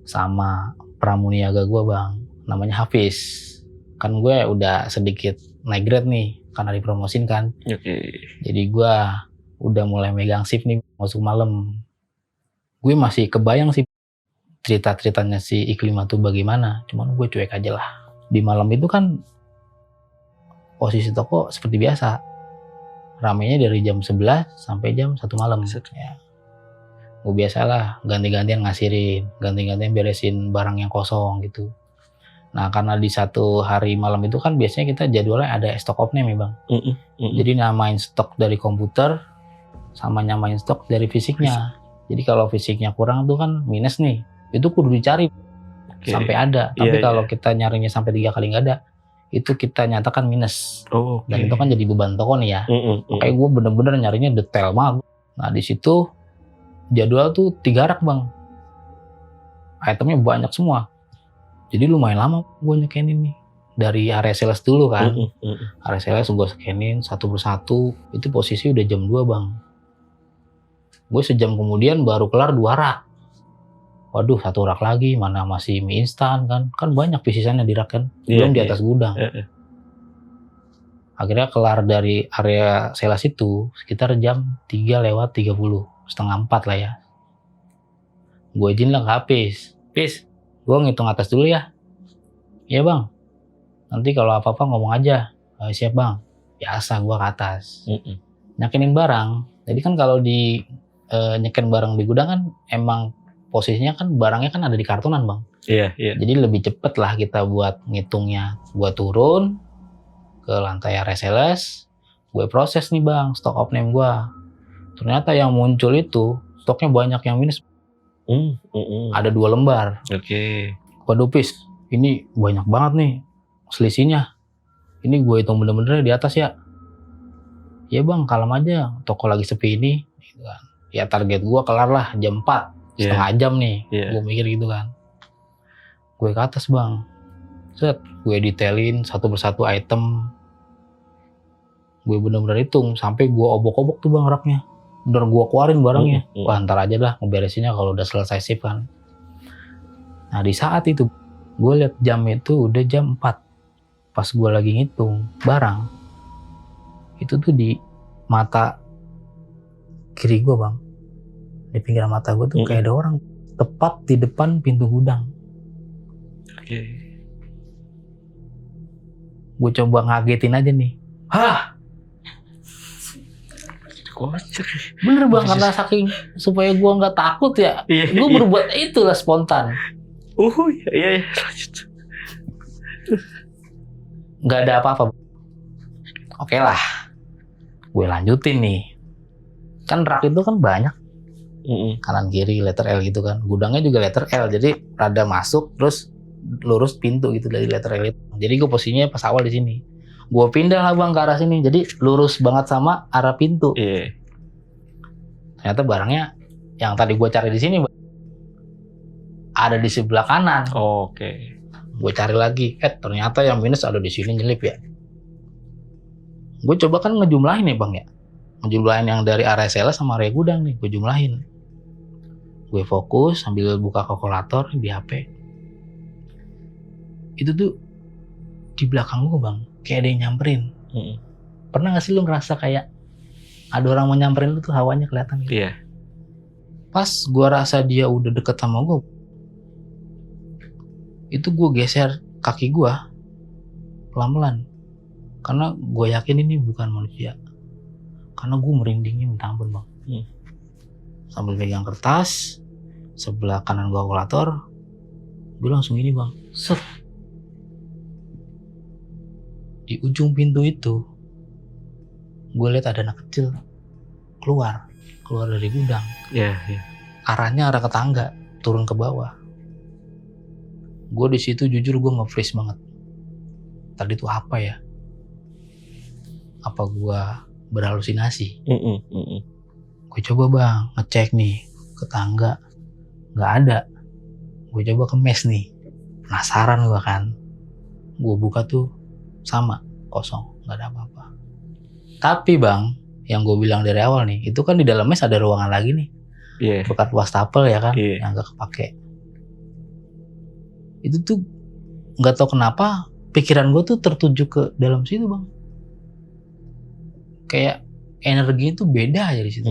sama pramuniaga gue bang, namanya Hafiz. Kan gue udah sedikit naik grade nih karena dipromosin kan. Jadi gue udah mulai megang shift nih masuk malam. Gue masih kebayang sih cerita-ceritanya si Iklima tuh bagaimana, cuman gue cuek aja lah. Di malam itu kan posisi toko seperti biasa, ramainya dari jam 11 sampai jam 1 malam ya. Gue biasalah ganti-gantian ngasirin, ganti-gantian beresin barang yang kosong gitu. Nah karena di satu hari malam itu kan biasanya kita jadwalnya ada stock of name ya bang. Jadi namain stok dari komputer sama nyamain stok dari fisiknya. Jadi kalau fisiknya kurang tuh kan minus nih, itu kudu dicari sampai ada. Tapi kalau kita nyarinya sampai 3 kali nggak ada, itu kita nyatakan minus. Oh, Dan itu kan jadi beban toko nih ya. Makanya gue bener-bener nyarinya detail banget. Nah di situ jadwal tuh 3 rak bang. Itemnya banyak semua. Jadi lumayan lama gue nyekenin nih. Dari area sales dulu kan. Area sales gue scanin satu persatu. Itu posisi udah jam 2 bang. Gue sejam kemudian baru kelar 2 rak. Waduh 1 rak lagi. Mana masih mie instan kan. Kan banyak pisisannya di rak kan. Belum di atas gudang. Akhirnya kelar dari area sales itu sekitar jam 3:30. Setengah 4 lah ya. Gue izin lah ke Apis. Pis, gue ngitung atas dulu ya. Iya bang. Nanti kalau apa-apa ngomong aja. Siap bang. Biasa gue ke atas. Nyakinin barang. Jadi kan kalau di nyeken barang di gudang kan emang posisinya kan barangnya kan ada di kartonan bang. Iya. Jadi lebih cepet lah kita buat ngitungnya. Gue turun ke lantai area sales. Gue proses nih bang stok off-name gue. Ternyata yang muncul itu stoknya banyak yang minus. Ada 2 lembar. Oke. Waduh Pis, ini banyak banget nih selisihnya. Ini gue hitung bener-bener di atas ya. Ya bang, kalem aja. Toko lagi sepi ini. Gitu kan. Ya target gue kelar lah jam 4. Setengah jam nih. Gue mikir gitu kan. Gue ke atas bang. Set, gue detailin satu persatu item. Gue bener-bener hitung. Sampai gue obok-obok tuh bang raknya. Bener gue keluarin barangnya. Wah ntar aja lah ngeberesinnya kalau udah selesai sip kan. Nah di saat itu gue liat jam itu udah jam 4. Pas gue lagi ngitung barang. Itu tuh di mata kiri gue bang. Di pinggir mata gue tuh kayak ada orang. Tepat di depan pintu gudang. Oke. Gue coba ngagetin aja nih. Hah? Kocak. Bener bang, karena saking supaya gue nggak takut ya, gue berbuat itulah spontan. Iya, lanjut. Nggak ada apa-apa. Oke lah, gue lanjutin nih. Kan rak itu kan banyak, kanan kiri letter L gitu kan. Gudangnya juga letter L, jadi rada masuk terus lurus pintu gitu dari letter L itu. Jadi gue posisinya pas awal di sini. Gue pindah lah bang ke arah sini, jadi lurus banget sama arah pintu. Ternyata barangnya yang tadi gue cari di sini ada di sebelah kanan. Oke. Gue cari lagi, ternyata yang minus ada di sini nyelip ya. Gue coba kan ngejumlahin nih bang ya, ngejumlahin yang dari area sales sama area gudang nih, gue jumlahin. Gue fokus sambil buka kalkulator di HP. Itu tuh di belakang gue bang, kayak ada yang nyamperin. Pernah gak sih lu ngerasa kayak ada orang mau nyamperin lu tuh hawanya kelihatan gitu? Iya. Pas gue rasa dia udah deket sama gue, itu gue geser kaki gue pelan-pelan. Karena gue yakin ini bukan manusia. Karena gue merindingnya minta ampun bang. Sambil pegang kertas, sebelah kanan gue kalkulator, gue langsung ini bang, set. Di ujung pintu itu, gue lihat ada anak kecil keluar dari gudang. Iya. Arahnya arah ke tangga, turun ke bawah. Gue di situ jujur gue nge-freeze banget. Tadi itu apa ya? Apa gue berhalusinasi? Gue coba bang ngecek nih ke tangga, nggak ada. Gue coba ke mes nih, penasaran gue kan. Gue buka tuh sama, kosong, nggak ada apa-apa. Tapi bang, yang gue bilang dari awal nih, itu kan di dalam mes ada ruangan lagi nih, bekas wastafel ya kan, yang nggak kepake. Itu tuh nggak tahu kenapa pikiran gue tuh tertuju ke dalam situ bang. Kayak energinya tuh beda aja di situ.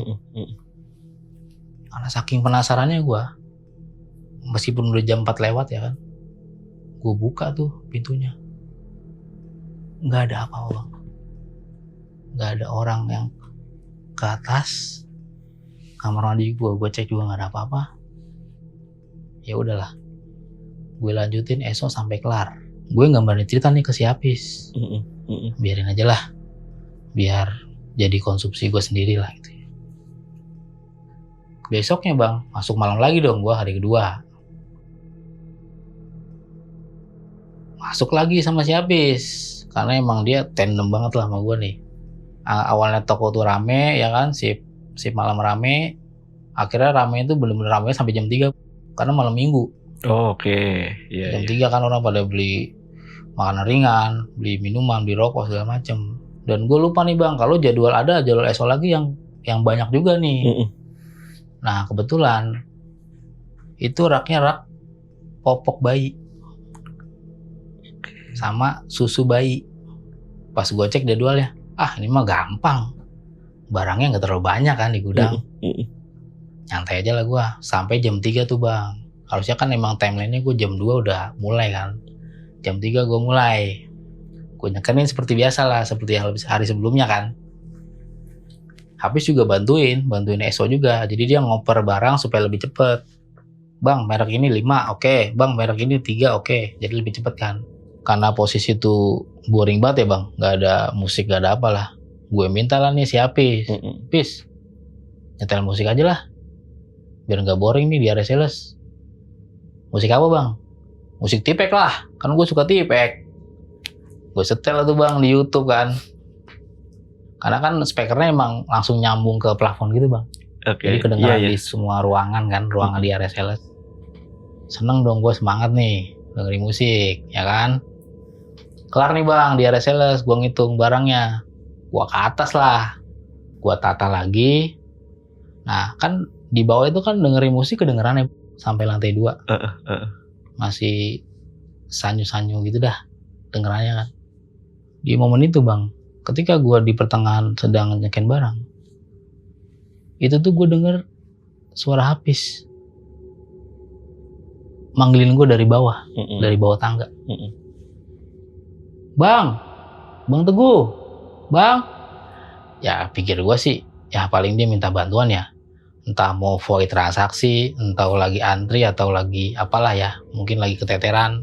Karena saking penasarannya gue, meskipun udah jam 4 lewat ya kan, gue buka tuh pintunya. Nggak ada apa-apa bang. Nggak ada orang yang ke atas. Kamar mandi gue cek juga nggak ada apa-apa. Ya udahlah, gue lanjutin esok sampai kelar. Gue gambarin cerita nih ke si Apis. Biarin aja lah, biar jadi konsumsi gue sendiri lah gitu. Besoknya bang, masuk malam lagi dong gue hari kedua. masuk lagi sama si Apis, karena emang dia tandem banget lah sama gue nih. Awalnya toko tuh rame ya kan, sip malam rame, akhirnya rame itu bener-bener rame sampai jam 3 karena malam minggu. Oke. Jam 3 kan orang pada beli makanan ringan, beli minuman, beli rokok segala macem. Dan gue lupa nih bang, kalau jadwal ESO lagi yang banyak juga nih. Nah kebetulan itu raknya rak popok bayi sama susu bayi. Pas gue cek jadwalnya, ini mah gampang, barangnya nggak terlalu banyak kan di gudang. Nyantai aja lah gue sampai jam 3 tuh bang. Harusnya kan emang timeline-nya gue jam 2 udah mulai kan, jam 3 gue mulai. Gue nyekenin seperti biasa lah, seperti yang hari sebelumnya kan. Habis juga bantuin ESO juga, jadi dia ngoper barang supaya lebih cepet. Bang merek ini 5, oke. Bang merek ini 3, oke. Jadi lebih cepet kan. Karena posisi itu boring banget ya bang, gak ada musik, gak ada apalah. Gue minta lah nih si Apis, Pis nyetel musik aja lah, biar gak boring nih di area sales. Musik apa bang? Musik tipek lah, kan gue suka tipek. Gue setel tuh bang di YouTube kan, karena kan speakernya emang langsung nyambung ke plafon gitu bang. Jadi kedengaran di semua ruangan kan, ruangan di area sales. Seneng dong gue, semangat nih dengerin musik ya kan. Kelar nih bang di area sales, gue ngitung barangnya, gue ke atas lah, gue tata lagi. Nah kan di bawah itu kan dengerin musik kedengerannya sampai lantai 2. Masih sanyu-sanyu gitu dah dengerannya kan. Di momen itu bang, ketika gue di pertengahan sedang nyeken barang, itu tuh gue denger suara Apis manggilin gue dari bawah, dari bawah tangga. Bang Teguh, bang. Ya pikir gue sih, ya paling dia minta bantuan ya. Entah mau void transaksi, entah lagi antri atau lagi apalah ya, mungkin lagi keteteran.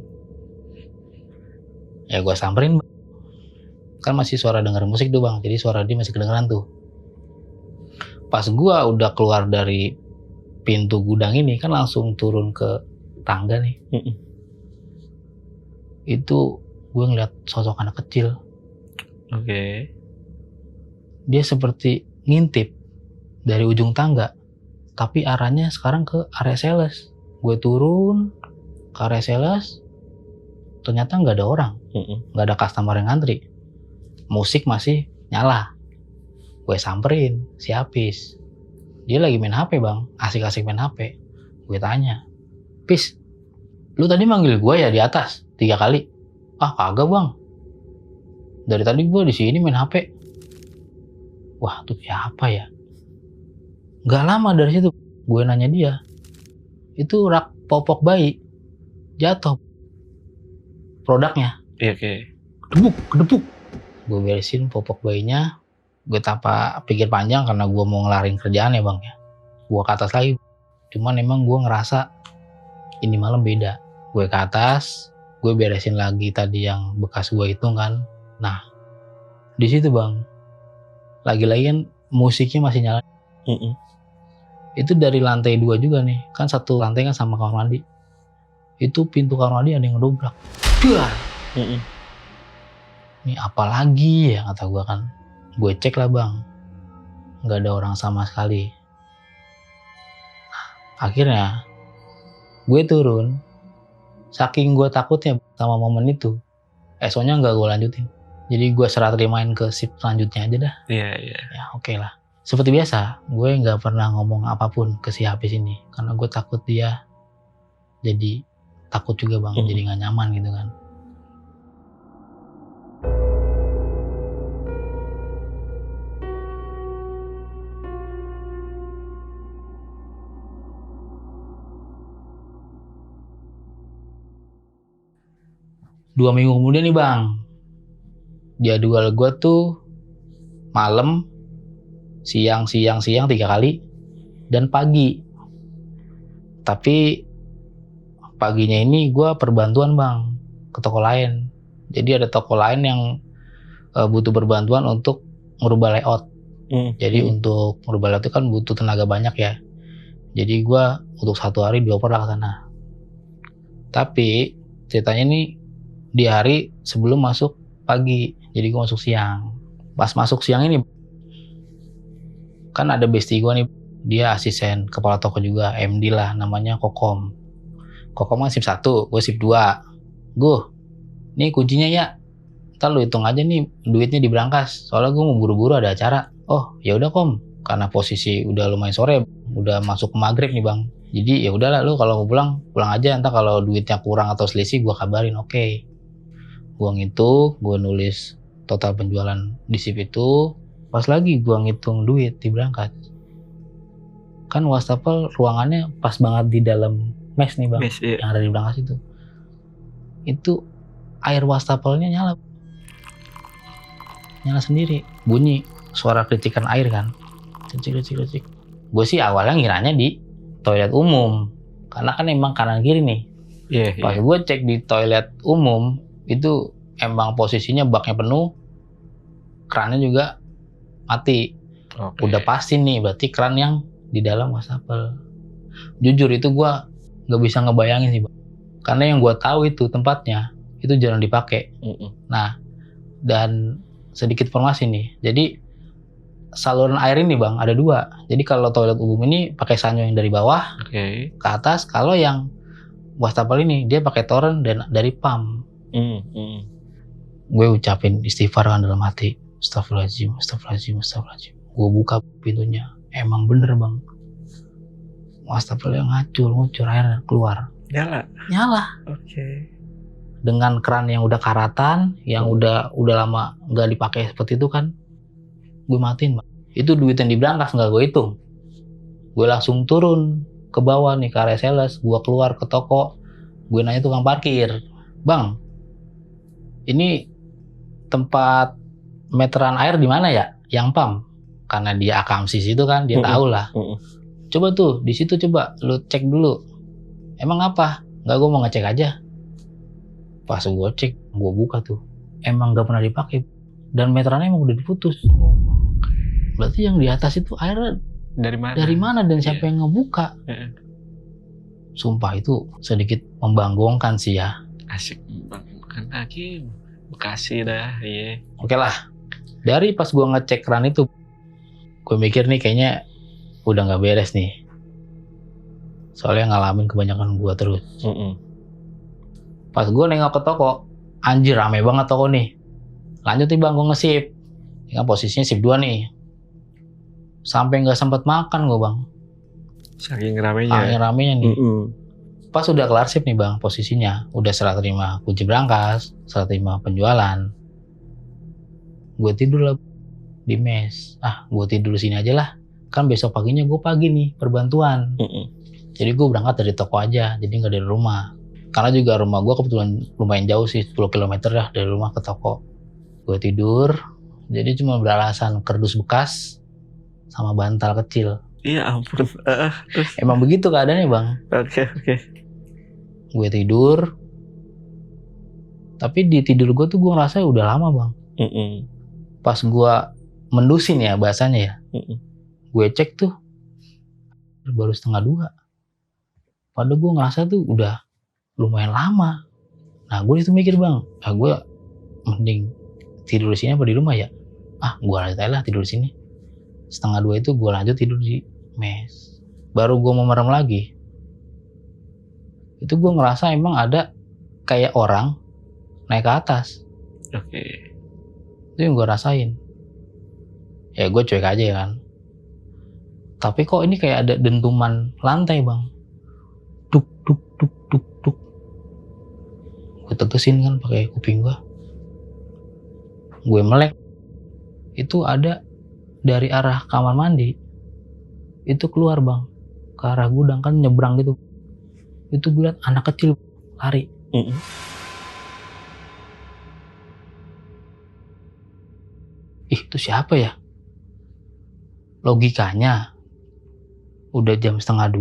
Ya gue samperin, kan masih suara denger musik tuh bang, jadi suara dia masih kedengeran tuh. Pas gue udah keluar dari pintu gudang ini kan langsung turun ke tangga nih. Itu gue ngeliat sosok anak kecil. Dia seperti ngintip dari ujung tangga, tapi arahnya sekarang ke area sales. Gue turun ke area sales, ternyata nggak ada orang, nggak ada customer yang ngantri. Musik masih nyala. Gue samperin si Apis, dia lagi main HP bang, asik-asik main HP. Gue tanya, Pis, lu tadi manggil gue ya di atas 3 kali? Kagak bang, dari tadi gue di sini main HP. Wah tuh siapa ya? Gak lama dari situ gue nanya dia, itu rak popok bayi jatuh produknya. Kedepuk. Gue beresin popok bayinya, gue tanpa pikir panjang karena gue mau ngelarin kerjaan ya bang ya. Gue ke atas lagi, cuman emang gue ngerasa ini malam beda. Gue ke atas, gue beresin lagi tadi yang bekas gue hitung kan. Nah di situ bang, lagi-lagi kan musiknya masih nyala. Itu dari lantai 2 juga nih, kan satu lantai kan sama kamar mandi. Itu pintu kamar mandi ada yang ngedobrak. Ini apa lagi ya kata gue kan. Gue cek lah bang, nggak ada orang sama sekali. Akhirnya gue turun, saking gue takutnya sama momen itu, ESO-nya nggak gue lanjutin. Jadi gue serah terimain ke shift selanjutnya aja dah. Ya oke lah. Seperti biasa, gue nggak pernah ngomong apapun ke si Apis ini, karena gue takut dia jadi takut juga bang, jadi nggak nyaman gitu kan. Dua minggu kemudian nih bang, jadwal gue tuh malam, siang 3 kali, dan pagi. Tapi paginya ini gue perbantuan bang ke toko lain. Jadi ada toko lain yang butuh perbantuan untuk merubah layout. Jadi untuk merubah layout itu kan butuh tenaga banyak ya. Jadi gue untuk 1 hari dioper lah ke sana. Tapi ceritanya nih di hari sebelum masuk pagi, jadi gue masuk siang. Pas masuk siang ini kan ada bestie gue nih, dia asisten kepala toko juga, MD lah, namanya Kokom. Kokom kan shift 1, gue shift 2. Gue, nih kuncinya ya, ntar lu hitung aja nih duitnya di berangkas, soalnya gue mau buru-buru ada acara. Oh ya udah Kom, karena posisi udah lumayan sore, udah masuk maghrib nih bang, jadi ya udahlah lu kalau mau pulang aja, entar kalau duitnya kurang atau selisih gue kabarin. Oke. Gue ngitung, gue nulis total penjualan di shift itu, pas lagi gue ngitung duit di berangkas, kan wastafel ruangannya pas banget di dalam mes nih bang, iya. yang ada di berangkas itu air wastafelnya nyala sendiri, bunyi suara kritikan air kan, cicik. Gue sih awalnya ngiranya di toilet umum, karena kan emang kanan kiri nih. Pas gue cek di toilet umum itu emang posisinya baknya penuh, kerannya juga mati. Udah pasti nih berarti keran yang di dalam wastafel. Jujur itu gue nggak bisa ngebayangin sih bang, karena yang gue tahu itu tempatnya itu jarang dipakai. Nah, dan sedikit informasi nih, jadi saluran air ini bang ada 2. Jadi kalau toilet umum ini pakai sanyo yang dari bawah ke atas, kalau yang wastafel ini dia pakai toren dan dari pump. Gue ucapin istighfar kan dalam hati, astagfirullahaladzim. Gue buka pintunya, emang bener bang, wastafelnya ngucur air keluar. Nyala. Dengan keran yang udah karatan, yang udah lama nggak dipakai seperti itu kan, gue matiin bang. Itu duit yang di berangkas nggak gue hitung. Gue langsung turun ke bawah nih ke area sales, gue keluar ke toko, gue nanya tukang parkir, bang, ini tempat meteran air di mana ya? Yang pump, karena dia akamsis itu kan, dia tahu lah. Coba tuh di situ coba lu cek dulu. Emang apa? Nggak, gue mau ngecek aja. Pas gue cek, gue buka tuh, emang nggak pernah dipakai dan meterannya emang udah diputus. Berarti yang di atas itu airnya dari mana dan siapa yang ngebuka? Sumpah itu sedikit membanggongkan sih ya. Asik membanggakan lagi, Bekasi dah. Oke lah, dari pas gue ngecek keran itu, gue mikir nih kayaknya udah nggak beres nih, soalnya ngalamin kebanyakan gue terus. Pas gue nengok ke toko, anjir rame banget toko nih. Lanjut nih bang, gue nge-shift. Ini kan posisinya shift 2 nih. Sampai nggak sempat makan gue bang. Saking ramenya nih. Pas udah kelar shift nih bang, posisinya udah serah terima kunci berangkas, serah terima penjualan. Gue tidur lah di mes. Gue tidur sini aja lah. Kan besok paginya gue pagi nih perbantuan. Jadi gue berangkat dari toko aja, jadi nggak dari rumah. Karena juga rumah gue kebetulan lumayan jauh sih, 10 km lah dari rumah ke toko. Gue tidur, jadi cuma beralasan kardus bekas sama bantal kecil. Iya ampun. Emang begitu keadaannya bang. Oke. Gue tidur, tapi di tidur gue tuh gue ngerasa udah lama bang. Pas gue mendusin ya bahasanya ya, gue cek tuh baru 1:30. Padahal gue ngerasa tuh udah lumayan lama. Nah gue itu mikir bang, gue mending tidur di sini apa di rumah ya? Gue lanjut aja lah tidur di sini. 1:30 itu gue lanjut tidur di mes. Baru gue mau merem lagi, itu gue ngerasa emang ada kayak orang naik ke atas. Itu yang gue rasain. Ya gue cuek aja kan. Tapi kok ini kayak ada dentuman lantai bang. Duk. Gue tetesin kan pakai kuping gue. Gue melek. Itu ada dari arah kamar mandi. Itu keluar bang. Ke arah gudang kan nyebrang gitu. Itu gue liat anak kecil lari. Itu siapa ya? Logikanya udah jam 1:30,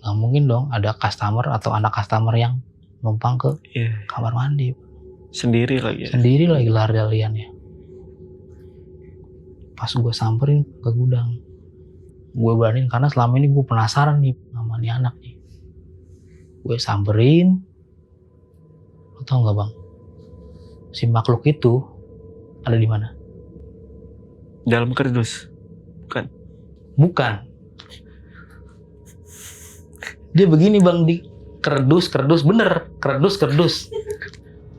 nggak mungkin dong ada customer atau anak customer yang numpang ke kamar mandi. Sendiri lagi lari-lariannya. Pas gue samperin ke gudang, gue beraniin karena selama ini gue penasaran nih sama nih anak nih. Gue samperin, lo tau nggak bang? si makhluk itu ada di mana? Dalam kardus. Bukan. Dia begini bang, di kardus bener, kardus.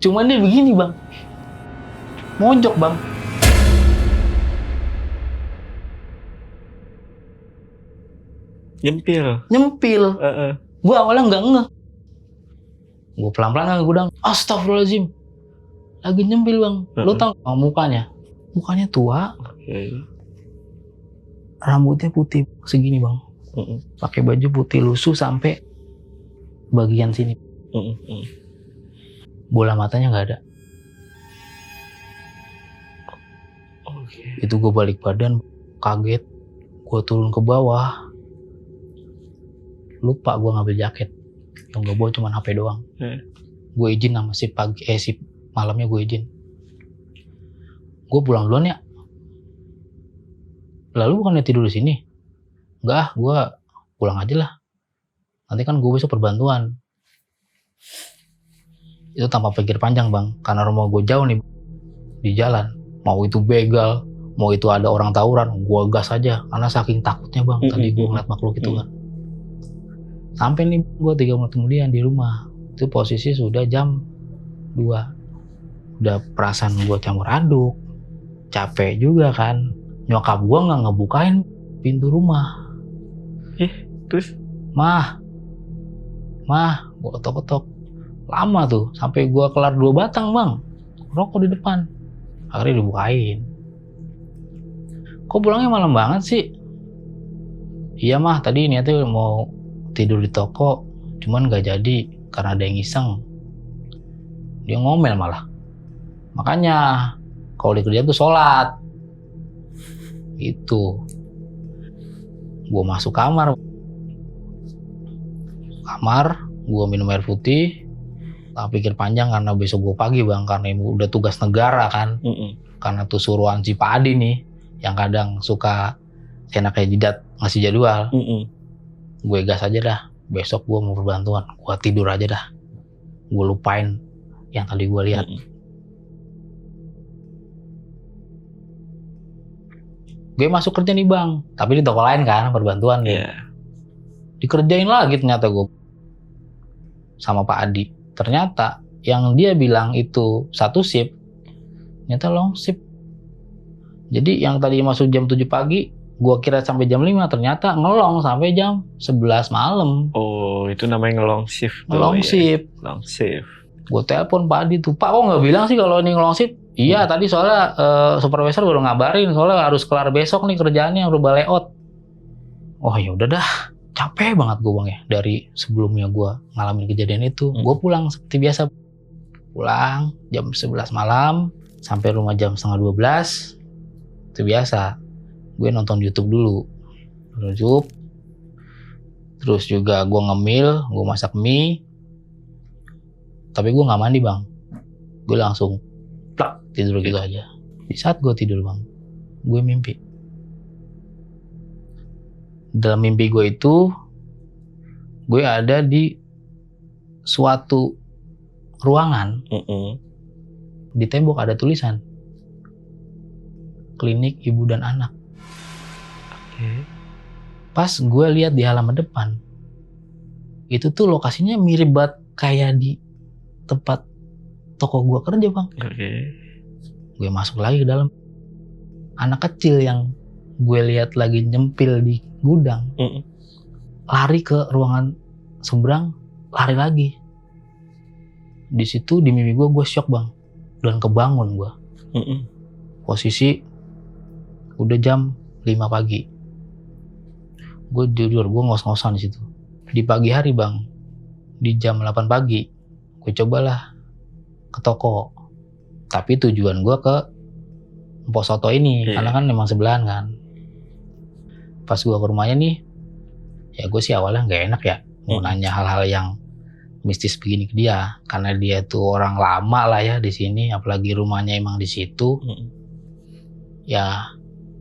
Cuman dia begini bang, mojok bang. Nyempil. Gue awalnya nggak ngeh. Gue pelan-pelan ke gudang. Astagfirullahaladzim. Lagi nyempil bang. Lo tau mukanya? Mukanya tua. Rambutnya putih segini bang. Pakai baju putih lusuh sampai bagian sini. Bola matanya nggak ada. Itu gue balik badan, kaget. Gue turun ke bawah. Lupa gue ngambil jaket. Yang gue bawa cuma HP doang. Gue izin sama si malamnya gue izin. Gue pulang duluan ya. Lalu bukannya tidur di sini? Enggak, gue pulang aja lah. Nanti kan gue besok perbantuan. Itu tanpa pikir panjang bang, karena rumah gue jauh nih di jalan. Mau itu begal, mau itu ada orang tawuran, gue gas aja. Karena saking takutnya bang, tadi gue ngeliat makhluk itu kan. Sampai nih gue 3 menit kemudian di rumah. Itu posisi sudah jam 2. Udah perasaan gue campur aduk. Capek juga kan. Nyokap gue gak ngebukain pintu rumah. Terus? Mah, gue ketok-ketok. Lama tuh, sampai gue kelar 2 batang bang. Rokok di depan. Akhirnya dibukain. Kok pulangnya malam banget sih? Iya mah, tadi niatnya mau tidur di toko, cuman gak jadi karena ada yang iseng. Dia ngomel malah. Makanya kalau di kerja tuh sholat. Itu. Gue masuk kamar, gue minum air putih. Tak pikir panjang karena besok gue pagi bang, karena ibu udah tugas negara kan. Karena tuh suruhan si Pak Adi nih, yang kadang suka enaknya jidat ngasih jadwal. Gue gas aja dah, besok gue mau perbantuan, gue tidur aja dah. Gue lupain yang tadi gue lihat. Gue masuk kerja nih bang, tapi di toko lain kan, perbantuan nih. Dikerjain lagi ternyata gue sama Pak Adi. Ternyata yang dia bilang itu 1 shift, ternyata long shift. Jadi yang tadi masuk jam 7 pagi, gue kira sampai jam 5, ternyata ngelong sampai jam 11 malam. Oh, itu namanya ngelong shift. Ngelong shift. Long shift. Gue telepon Pak Adi tuh, Pak kok nggak bilang sih kalau ini ngelong shift? Iya, tadi soalnya supervisor baru ngabarin, soalnya harus kelar besok nih kerjaannya, rubah layout. Oh ya udah dah, capek banget gue bang ya. Dari sebelumnya gue ngalamin kejadian itu, gue pulang seperti biasa. Pulang jam 11 malam, sampai rumah jam 11:30. Itu biasa. Gue nonton YouTube dulu. Terus juga gue ngemil, gue masak mie. Tapi gue gak mandi bang. Gue langsung plak, tidur gitu aja. Di saat gue tidur bang, gue mimpi. Dalam mimpi gue itu, gue ada di suatu ruangan. Di tembok ada tulisan Klinik Ibu dan Anak. Pas gue lihat di halaman depan, itu tuh lokasinya mirip banget kayak di tempat toko gue kerja bang. Gue masuk lagi ke dalam. Anak kecil yang gue lihat lagi nyempil di gudang, lari ke ruangan seberang, lari lagi. Di situ di mimpi gue shock bang, dan kebangun gue. Posisi udah jam 5 pagi. Gue jujur, gue ngos-ngosan di situ. Di pagi hari bang, di jam 8 pagi, gue cobalah ke toko. Tapi tujuan gue ke Mpok Soto ini, karena kan memang sebelahan kan. Pas gue ke rumahnya nih, ya gue sih awalnya nggak enak ya, mau nanya hal-hal yang mistis begini ke dia, karena dia tuh orang lama lah ya di sini, apalagi rumahnya emang di situ. Ya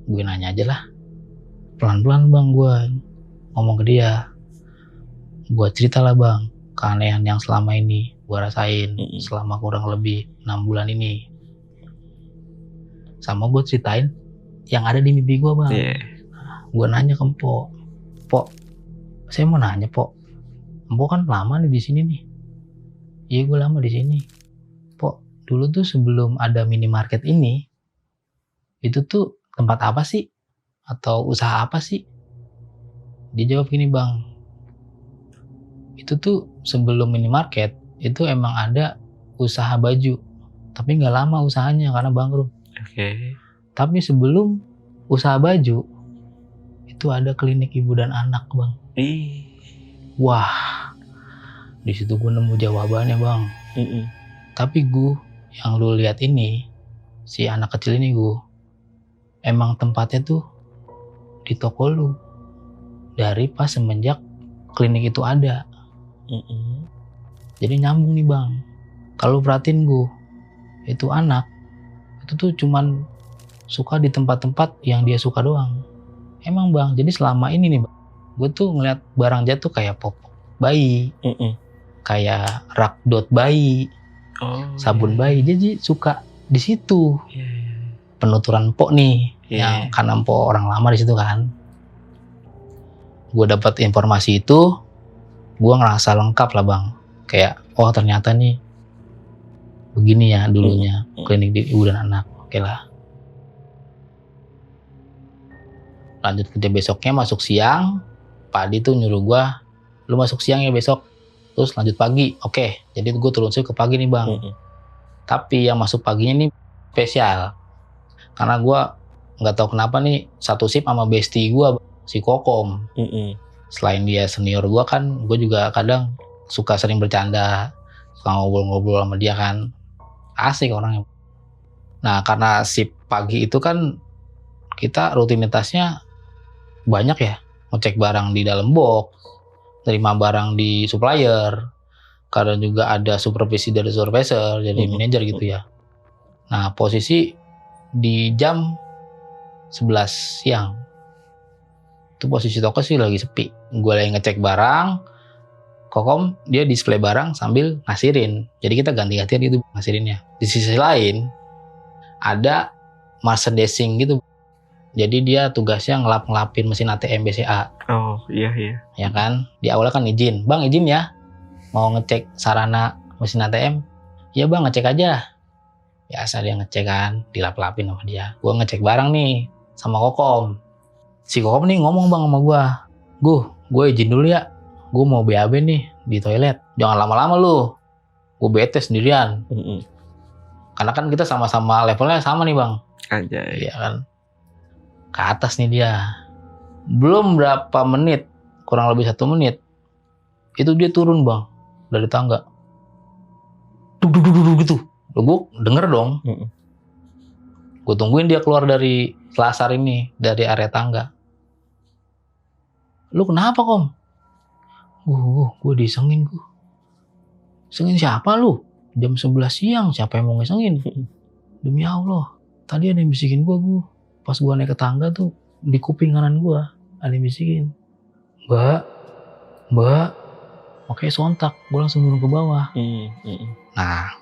gue nanya aja lah, pelan-pelan bang, gue ngomong ke dia, gue cerita lah bang keanehan yang selama ini gue rasain selama kurang lebih 6 bulan ini. Sama gue ceritain yang ada di mimpi gue, Bang. Gue nanya ke Pok, saya mau nanya, Pok. Mpok kan lama nih di sini nih. Iya, gue lama di sini. Pok, dulu tuh sebelum ada minimarket ini, itu tuh tempat apa sih? Atau usaha apa sih? Dia jawab gini, Bang. Itu tuh sebelum minimarket, itu emang ada usaha baju. Tapi nggak lama usahanya karena bangkrut. Tapi sebelum usaha baju, itu ada klinik ibu dan anak, Bang. Wah, di situ gue nemu jawabannya, Bang. Tapi gue yang lu lihat ini, si anak kecil ini gue, emang tempatnya tuh di toko lu. Dari pas semenjak klinik itu ada. Jadi nyambung nih, Bang. Kalau perhatiin gue, itu anak, itu tuh cuman suka di tempat-tempat yang dia suka doang. Emang, Bang, jadi selama ini nih, Bang, gue tuh ngeliat barang jatuh kayak popok bayi, kayak rak dot bayi, sabun bayi. Jadi suka di situ. Penuturan Mpok nih, yang karena Mpok orang lama di situ kan. Gue dapat informasi itu, gue ngerasa lengkap lah, Bang. Kayak, oh ternyata nih begini ya dulunya klinik di ibu dan anak. Oke lah. Lanjut kerja besoknya, masuk siang. Pak Adi tuh nyuruh gue, lu masuk siang ya besok. Terus lanjut pagi. Oke, jadi gue turun shift ke pagi nih, Bang. Tapi yang masuk paginya nih spesial. Karena gue gak tahu kenapa nih satu shift sama bestie gue, si Kokom. Selain dia senior gue kan, gue juga kadang suka sering bercanda, suka ngobrol-ngobrol sama dia kan. Asik orangnya. Nah, karena shift pagi itu kan kita rutinitasnya banyak ya. Ngecek barang di dalam box, terima barang di supplier, kadang juga ada supervisi dari supervisor, jadi manajer gitu ya. Nah, posisi di jam 11 siang. Itu posisi toko sih lagi sepi. Gue lagi ngecek barang, Kokom dia display barang sambil ngasirin. Jadi kita ganti-gantian gitu ngasirinnya. Di sisi lain, ada merchandising gitu. Jadi dia tugasnya ngelap-ngelapin mesin ATM BCA. Oh, iya. Ya kan? Di awalnya kan izin. Bang, izin ya. Mau ngecek sarana mesin ATM. Ya, Bang, ngecek aja. Biasa dia ngecek kan, dilap-lapin sama dia. Gue ngecek barang nih sama Kokom. Si Kokom nih ngomong, Bang, sama gue. Gue izin dulu ya. Gue mau BAB nih di toilet. Jangan lama-lama lu. Gue bete sendirian. Karena kan kita sama-sama levelnya sama nih, Bang. Anjay. Iya kan. Ke atas nih dia. Belum berapa menit, kurang lebih 1 menit, itu dia turun, Bang, dari tangga. Duk gitu. Gue denger dong. Gue tungguin dia keluar dari selasar ini, dari area tangga. Lu kenapa, Kom? Gue disengin gue. Sengin siapa lu? Jam 11 siang, siapa yang mau ngesengin? Demi Allah, tadi ada yang bisikin gue. Pas gue naik ke tangga tuh, di kuping kanan gue ada yang bisikin, Mbak. Makanya sontak, gue langsung turun ke bawah. Nah,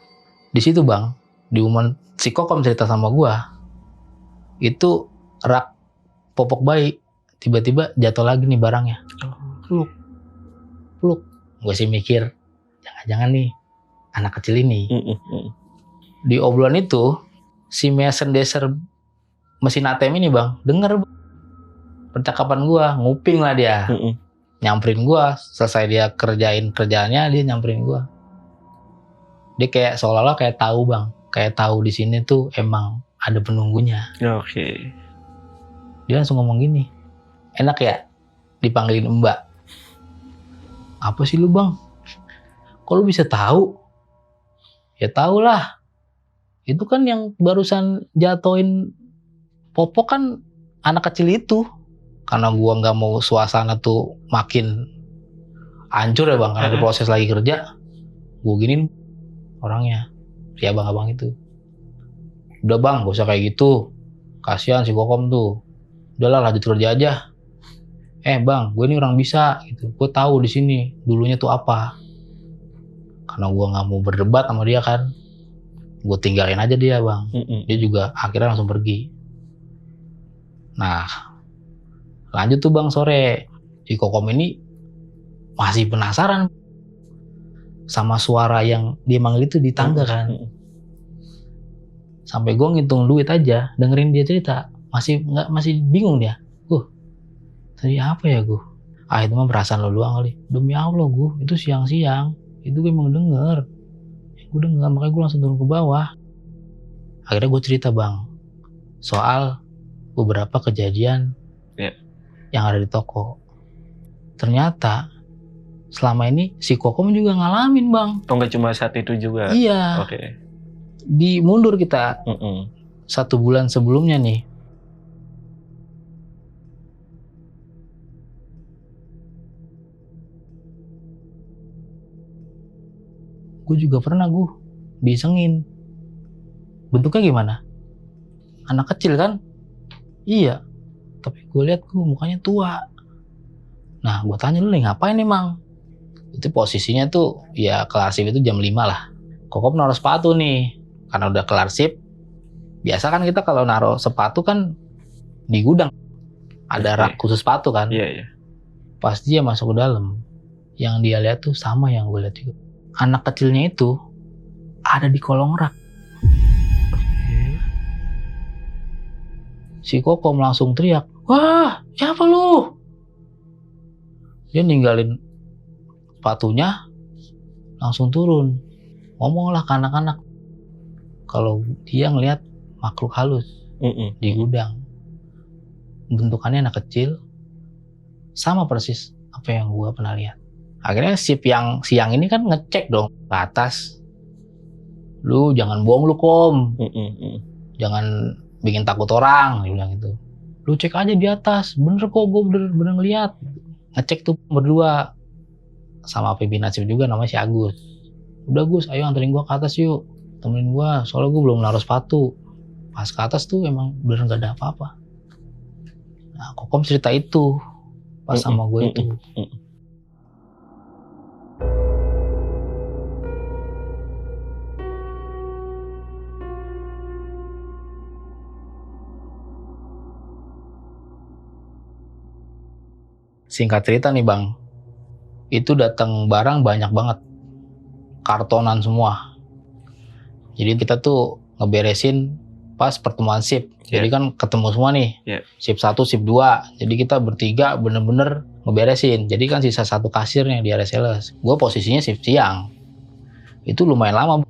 di situ, Bang, di momen si Kokom cerita sama gue, itu rak popok bayi tiba-tiba jatuh lagi nih barangnya. Peluk. Gue sih mikir, jangan-jangan nih anak kecil ini. Di obrolan itu, si merchandiser mesin ATM ini, Bang, denger percakapan gue, nguping lah dia. Nyamperin gue, selesai dia kerjain kerjaannya, dia nyamperin gue. Dia kayak seolah-olah kayak tahu, Bang, kayak tahu di sini tuh emang ada penunggunya. Oke. Dia langsung ngomong gini, enak ya dipanggilin Mbak? Apa sih lu, Bang? Kok lu bisa tahu? Ya tahu lah. Itu kan yang barusan jatoin popok kan anak kecil itu. Karena gua nggak mau suasana tuh makin hancur ya, Bang, karena ada proses lagi kerja. Gua giniin orangnya, si abang-abang itu. Udah, Bang, gak usah kayak gitu. Kasihan si Kokom tuh. Udahlah, lanjut kerja aja. Bang, gue ini orang bisa gitu. Gue tahu di sini dulunya tuh apa. karena gue nggak mau berdebat sama dia kan, gue tinggalin aja dia bang. Dia juga akhirnya langsung pergi. Nah lanjut tuh bang, sore si Kokom ini masih penasaran sama suara yang dia manggil itu di tangga kan. Sampai gue ngitung duit aja dengerin dia cerita, masih bingung dia. Tadi apa ya gue? Itu mah perasaan lo doang kali. Demi Allah gue itu siang-siang itu gue emang denger. Gue denger makanya gue langsung turun ke bawah. Akhirnya gue cerita bang soal beberapa kejadian yang ada di toko. Ternyata selama ini si Kokom juga ngalamin bang. Oh nggak cuma saat itu juga? Iya. Oke. Di mundur kita 1 bulan sebelumnya nih. Gue juga pernah diisengin. Bentuknya gimana? Anak kecil kan? Iya. Tapi gue lihat mukanya tua. Nah gue tanya, lu nih ngapain emang? Itu posisinya tuh ya kelar shift itu jam 5 lah. Kokom naruh sepatu nih. Karena udah kelar shift. Biasa kan kita kalau naruh sepatu kan di gudang. Ada rak khusus sepatu kan? Iya. Pas dia masuk ke dalam, yang dia lihat tuh sama yang gue lihat juga. Anak kecilnya itu ada di kolong rak. Si Kokom langsung teriak, wah siapa lu? Dia ninggalin sepatunya, langsung turun. Ngomonglah ke anak-anak kalau dia ngelihat makhluk halus di gudang. Bentukannya anak kecil, sama persis apa yang gue pernah lihat. Akhirnya shift yang siang ini kan ngecek dong ke atas. Lu jangan bohong lu Kom. Jangan bikin takut orang, dia bilang gitu. Lu cek aja di atas. Bener kok, gue bener ngeliat. Ngecek tuh berdua. Sama pimpinan shift juga namanya si Agus. Udah Gus, ayo anterin gue ke atas yuk. Temenin gue, soalnya gue belum naruh sepatu. Pas ke atas tuh emang bener gak ada apa-apa. Nah Kokom cerita itu pas sama gue itu. Singkat cerita nih bang, itu datang barang banyak banget, kartonan semua. Jadi kita tuh ngeberesin pas pertemuan shift. Jadi kan ketemu semua nih, shift 1, shift 2. Jadi kita bertiga bener-bener ngeberesin. Jadi kan sisa 1 kasirnya di area sales. Gue posisinya shift siang. Itu lumayan lama,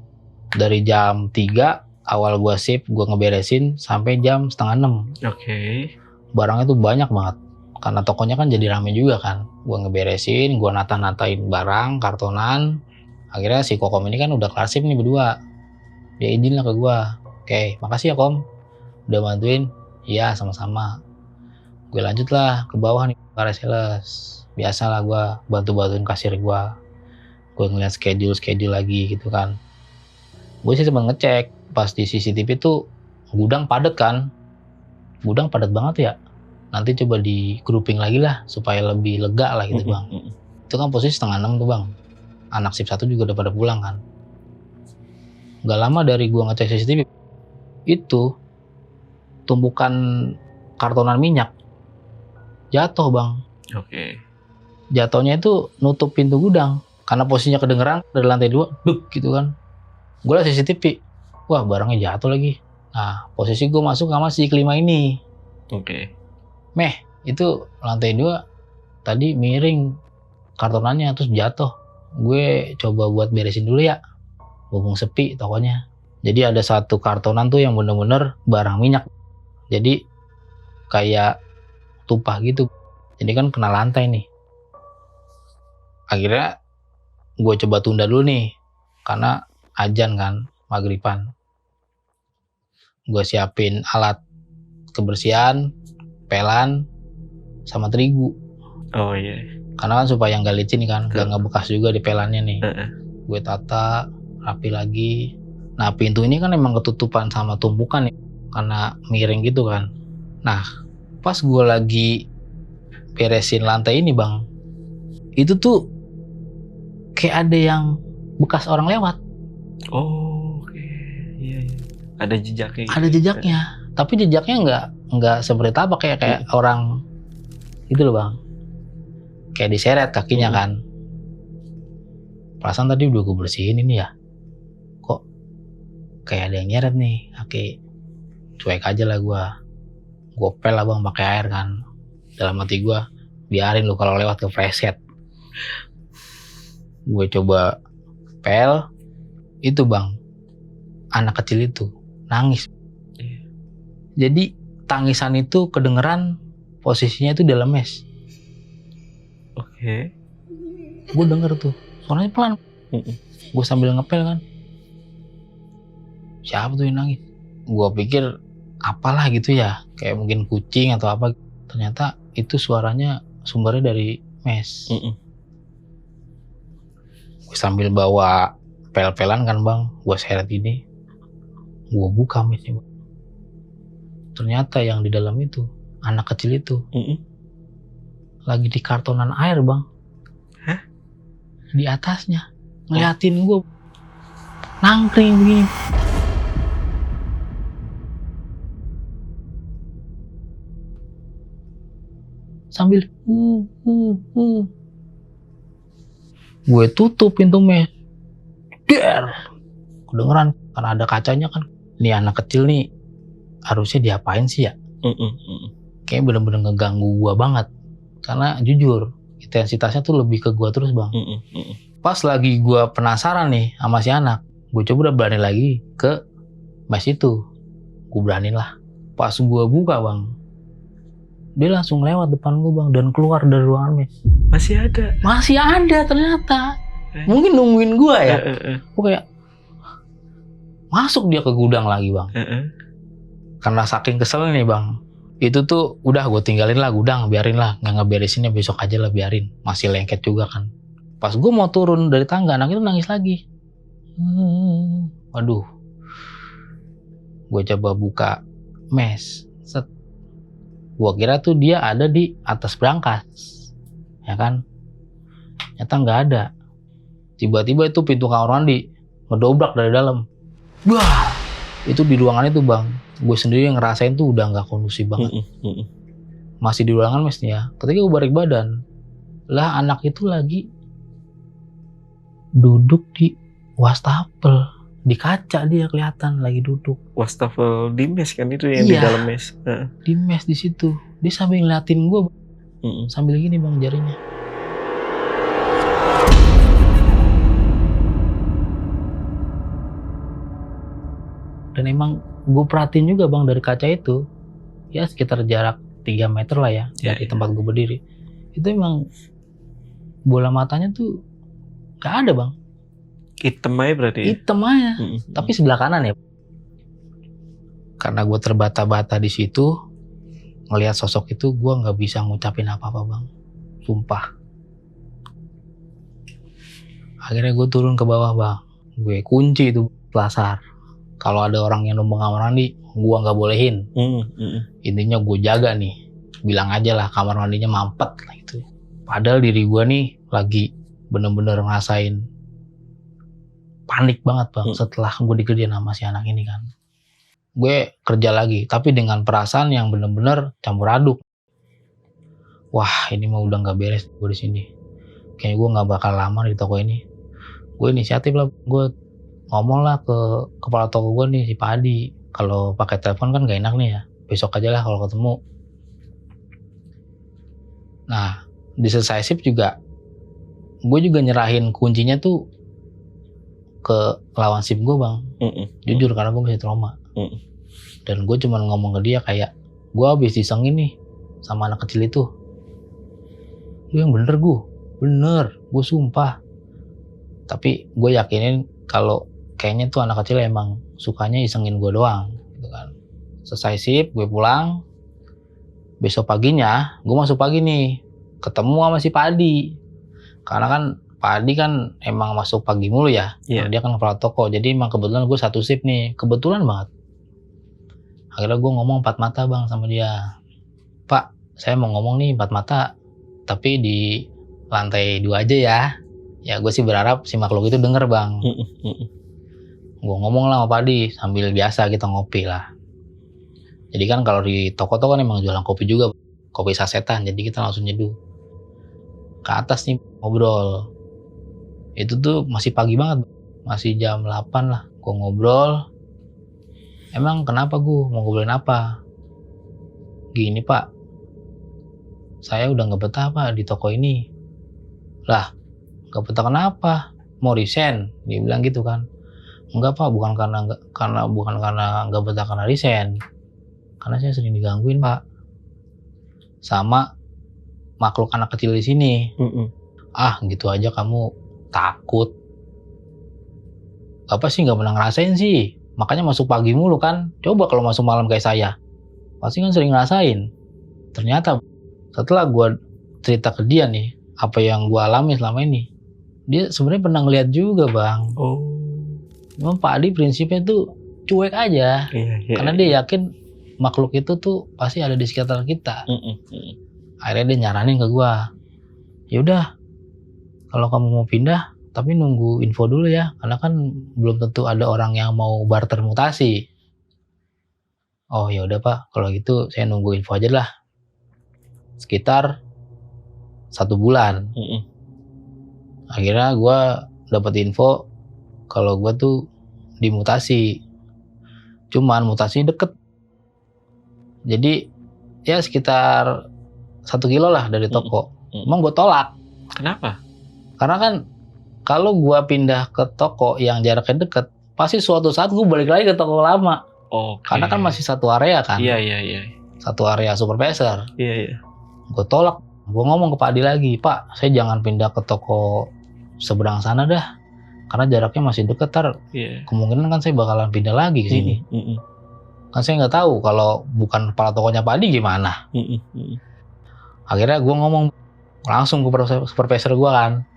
dari jam 3 awal gue shift, gue ngeberesin sampai jam 5:30. Barangnya tuh banyak banget. Karena tokonya kan jadi rame juga kan. Gue ngeberesin, gue nata-natain barang, kartonan. Akhirnya si Kokom ini kan udah kelar shift nih berdua. Dia izin lah ke gue. Oke, makasih ya Kom. Udah bantuin. Iya, sama-sama. Gue lanjut lah ke bawah nih, ke area sales. Biasalah gue bantu-bantuin kasir gue. Gue ngeliat schedule lagi gitu kan. Gue sih sempat ngecek. Pas di CCTV tuh gudang padat kan. Gudang padat banget ya. Nanti coba di grouping lagi lah supaya lebih lega lah gitu bang. Itu kan posisi 5:30 tuh bang. Anak shift 1 juga udah pada pulang kan. Gak lama dari gua ngecek CCTV, itu tumpukan kartonan minyak jatuh bang. Jatuhnya itu nutup pintu gudang. Karena posisinya kedengeran dari lantai 2, duk gitu kan. Gue liat CCTV, wah barangnya jatuh lagi. Nah posisi gue masuk sama si kelima ini. Meh, itu lantai 2 tadi miring kartonannya terus jatuh. Gue coba buat beresin dulu ya. Mumpung sepi tokonya. Jadi ada 1 kartonan tuh yang bener-bener barang minyak. Jadi kayak tumpah gitu. Jadi kan kena lantai nih. Akhirnya gue coba tunda dulu nih. Karena azan kan, maghriban. Gue siapin alat kebersihan, pelan, sama terigu. Karena kan supaya nggak licin kan, nggak ngebekas juga di pelannya nih. Gue tata rapi lagi. Nah pintu ini kan emang ketutupan sama tumpukan nih, karena miring gitu kan. Nah pas gue lagi beresin lantai ini bang, itu tuh kayak ada yang bekas orang lewat. Oh, oke. Iya. Ada jejaknya. Ada jejaknya, tapi jejaknya nggak seperti apa kayak orang itu loh bang, kayak diseret kakinya kan. Perasaan tadi udah gue bersihin ini ya, kok kayak ada yang nyeret nih kaki. Cuek aja lah gue pel lah bang pakai air kan. Dalam hati gue, biarin lu kalau lewat ke preset. Gue coba pel, itu bang, anak kecil itu nangis. Jadi tangisan itu kedengeran posisinya itu dalam mes. Oke. Gue denger tuh suaranya pelan. Gue sambil ngepel kan, siapa tuh yang nangis? Gue pikir apalah gitu ya, kayak mungkin kucing atau apa. Ternyata itu suaranya sumbernya dari mes. Gue sambil bawa pel-pelan kan bang, gue seret ini, gue buka mesnya. Ternyata yang di dalam itu anak kecil itu lagi di kartonan air bang. Hah? Di atasnya ngeliatin gue nangkring begini. Sambil gue tutup pintu mes. Kedengeran karena ada kacanya kan. Ini anak kecil nih harusnya diapain sih ya? Kayaknya bener-bener ngeganggu gue banget. Karena jujur intensitasnya tuh lebih ke gue terus bang. Pas lagi gue penasaran nih sama si anak, gue coba udah berani lagi ke mes itu. Gue beraniin lah. Pas gue buka bang, dia langsung lewat depan gue bang dan keluar dari ruangan mes. Masih ada ternyata. Mungkin nungguin gue ya. Gue kayak masuk dia ke gudang lagi bang. Karena saking kesel nih bang, itu tuh udah gue tinggalin lah gudang, biarin lah, nggak ngeberesinnya besok aja lah biarin. Masih lengket juga kan. Pas gue mau turun dari tangga, anak itu nangis lagi. Waduh. Gue coba buka mes. Set. Gue kira tuh dia ada di atas brankas, ya kan? Ternyata nggak ada. Tiba-tiba itu pintu kamar mandi ngedobrak dari dalam. Wah, itu di ruangan itu bang. Gue sendiri yang ngerasain tuh udah nggak kondusif banget. Masih di ruangan mes nih ya. Ketika gue balik badan, lah anak itu lagi duduk di wastafel. Di kaca dia kelihatan lagi duduk. Wastafel di mes kan itu yang di dalam mes. Di mes di situ. Dia sambil ngeliatin gue, sambil gini bang jarinya. Dan emang gue perhatiin juga bang dari kaca itu, ya sekitar jarak 3 meter lah ya dari tempat gue berdiri. Itu emang bola matanya tuh gak ada bang. Hitam aja berarti ya? Hitam aja, tapi sebelah kanan ya. Karena gue terbata-bata di situ, ngelihat sosok itu gue nggak bisa ngucapin apa-apa bang, sumpah. Akhirnya gue turun ke bawah bang, gue kunci itu selasar. Kalau ada orang yang numpang kamar mandi, gue nggak bolehin. Intinya gue jaga nih, bilang aja lah kamar mandinya mampet lah gitu. Padahal diri gue nih lagi bener-bener ngerasain panik banget bang setelah gue dikerjain sama si anak ini kan. Gue kerja lagi tapi dengan perasaan yang bener-bener campur aduk. Wah ini mah udah nggak beres gue di sini. Kayaknya gue nggak bakal lama di toko ini. Gue inisiatif lah, gue ngomong lah ke kepala toko gue nih si Padi. Kalau pakai telepon kan gak enak nih ya. Besok aja lah kalau ketemu. Nah di selesai shift juga, gue juga nyerahin kuncinya tuh ke lawan shift gue bang. Jujur karena gue masih trauma. Dan gue cuma ngomong ke dia kayak, gue habis disengin nih sama anak kecil itu. Lu yang bener gue sumpah. Tapi gue yakinin kalau kayaknya tuh anak kecil emang sukanya isengin gue doang gitu kan. Selesai shift gue pulang. Besok paginya gue masuk pagi nih, ketemu sama si Padi. Karena kan Padi kan emang masuk pagi mulu ya. Dia kan kepala toko. Jadi emang kebetulan gue satu shift nih. Kebetulan banget. Akhirnya gue ngomong 4 mata bang sama dia. Pak, saya mau ngomong nih 4 mata. Tapi di lantai 2 aja ya. Ya gue sih berharap si makhluk itu denger bang. Gue ngomong lah sama Padi sambil biasa kita ngopi lah. Jadi kan kalau di toko-toko kan emang jualan kopi juga, kopi sasetan. Jadi kita langsung nyeduh ke atas nih ngobrol. Itu tuh masih pagi banget, masih jam 8 lah. Gue ngobrol. Emang kenapa gue mau ngobrolin apa? Gini pak, saya udah gak betah pak di toko ini. Lah, gak betah kenapa? Mau resign? Dia bilang gitu kan. Enggak pak, bukan karena gak betah karena resign. Karena saya sering digangguin pak sama makhluk anak kecil di sini. Ah gitu aja kamu takut? Apa sih gak pernah ngerasain sih? Makanya masuk pagi mulu kan. Coba kalau masuk malam kayak saya, pasti kan sering ngerasain. Ternyata setelah gue cerita ke dia nih apa yang gue alami selama ini, dia sebenarnya pernah ngeliat juga bang. Memang Pak Adi prinsipnya tuh cuek aja. Karena dia yakin makhluk itu tuh pasti ada di sekitar kita. Akhirnya dia nyaranin ke gue, yaudah kalau kamu mau pindah tapi nunggu info dulu ya, karena kan belum tentu ada orang yang mau barter mutasi. Oh ya udah pak, kalau gitu saya nunggu info aja lah. Sekitar 1 bulan. Akhirnya gue dapet info kalau gue tuh dimutasi. Cuman mutasi deket. Jadi ya sekitar 1 kilo lah dari toko. Emang gue tolak. Kenapa? Karena kan kalau gue pindah ke toko yang jaraknya deket, pasti suatu saat gue balik lagi ke toko lama. Karena kan masih satu area kan. Iya. Satu area supervisor. Iya. Gue tolak. Gue ngomong ke Pak Adi lagi, Pak, saya jangan pindah ke toko seberang sana dah. Karena jaraknya masih deket, kemungkinan kan saya bakalan pindah lagi ke sini. Kan saya nggak tahu kalau bukan kepala tokonya Pak Adi gimana. Akhirnya gue ngomong langsung ke supervisor gue kan,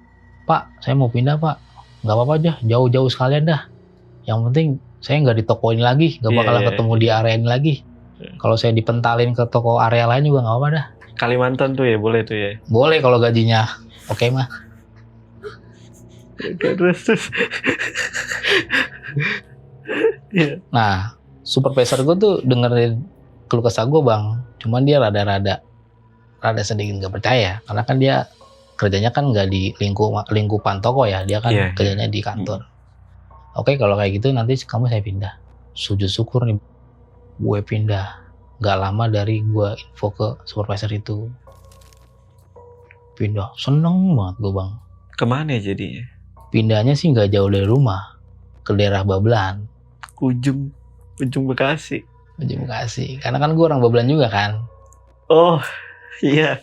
Pak, saya mau pindah pak, nggak apa-apa aja, jauh-jauh sekalian dah. Yang penting saya nggak di toko ini lagi, nggak bakalan ketemu di area ini lagi. Kalau saya dipentalin ke toko area lain juga nggak apa-apa dah. Kalimantan tuh ya, boleh tuh ya? Boleh kalau gajinya oke mah. Terus. Nah, supervisor gue tuh dengerin keluh kesah gue bang, cuman dia rada sedikit nggak percaya, karena kan dia kerjanya kan nggak di lingkupan toko ya, dia kan kerjanya di kantor. Oke, kalau kayak gitu nanti kamu saya pindah. Sujud syukur nih, gue pindah. Gak lama dari gue info ke supervisor itu. Pindah, seneng banget gue bang. Kemana jadinya? Pindahnya sih nggak jauh dari rumah, ke daerah Babelan. Ujung Bekasi. Ujung Bekasi, karena kan gue orang Babelan juga kan. Oh iya,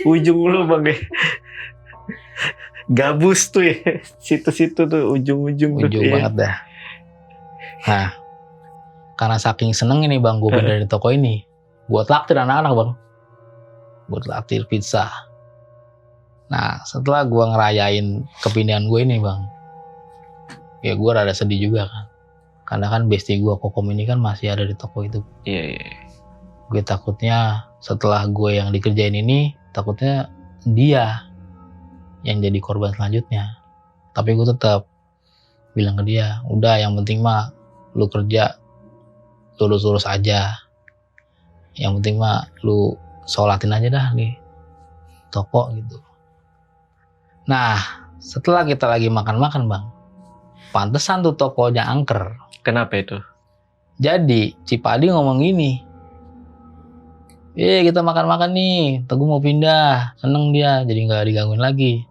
ujung lu bang deh. Gabus tuh ya, situ-situ tuh ujung banget dah. Nah, karena saking seneng ini bang, gue pindah dari toko ini, gue traktir anak-anak bang, gue traktir pizza. Nah, setelah gue ngerayain kepindahan gue ini bang, ya gue rada sedih juga kan, karena kan bestie gue Kokom ini kan masih ada di toko itu. Iya. Gue takutnya setelah gue yang dikerjain ini, takutnya dia yang jadi korban selanjutnya. Tapi gue tetap bilang ke dia, udah yang penting mah lu kerja lurus-lurus aja. Yang penting mah lu sholatin aja dah di toko gitu. Nah, setelah kita lagi makan-makan bang, pantesan tuh tokonya angker. Kenapa itu? Jadi Cipadi ngomong gini, kita makan-makan nih, Teguh mau pindah, seneng dia, jadi nggak digangguin lagi.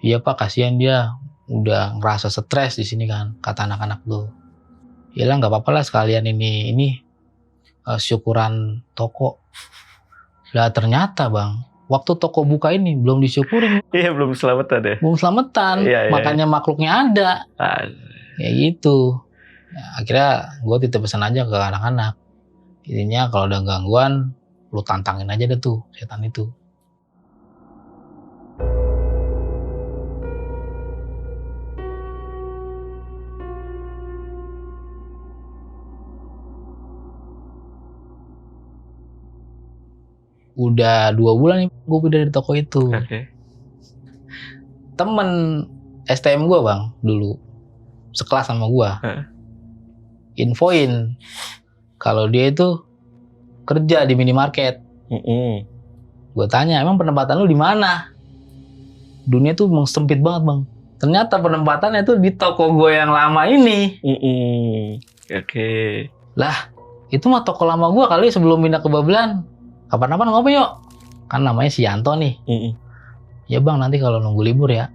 Iya pak, kasihan dia, udah ngerasa stres di sini kan, kata anak-anak tuh. Yalah nggak apa-apa lah sekalian ini syukuran toko. Lah ternyata bang, waktu toko buka ini belum disyukurin. Iya belum selamatan ya. Belum selamatan, makanya makhluknya ada. Ya gitu. Nah, akhirnya gue titip pesan aja ke anak-anak. Intinya kalau ada gangguan, lu tantangin aja deh tuh setan itu. Udah 2 bulan nih gue pindah dari toko itu. temen STM gue bang dulu sekelas sama gue infoin kalau dia itu kerja di minimarket. Gue tanya emang penempatan lu di mana? Dunia tuh emang sempit banget bang. Ternyata penempatannya tuh di toko gue yang lama ini. Oke. Lah itu mah toko lama gue kali sebelum pindah ke Babelan. Kapan-kapan ngopi yuk. Kan namanya si Yanto nih. Ya bang nanti kalau nunggu libur ya.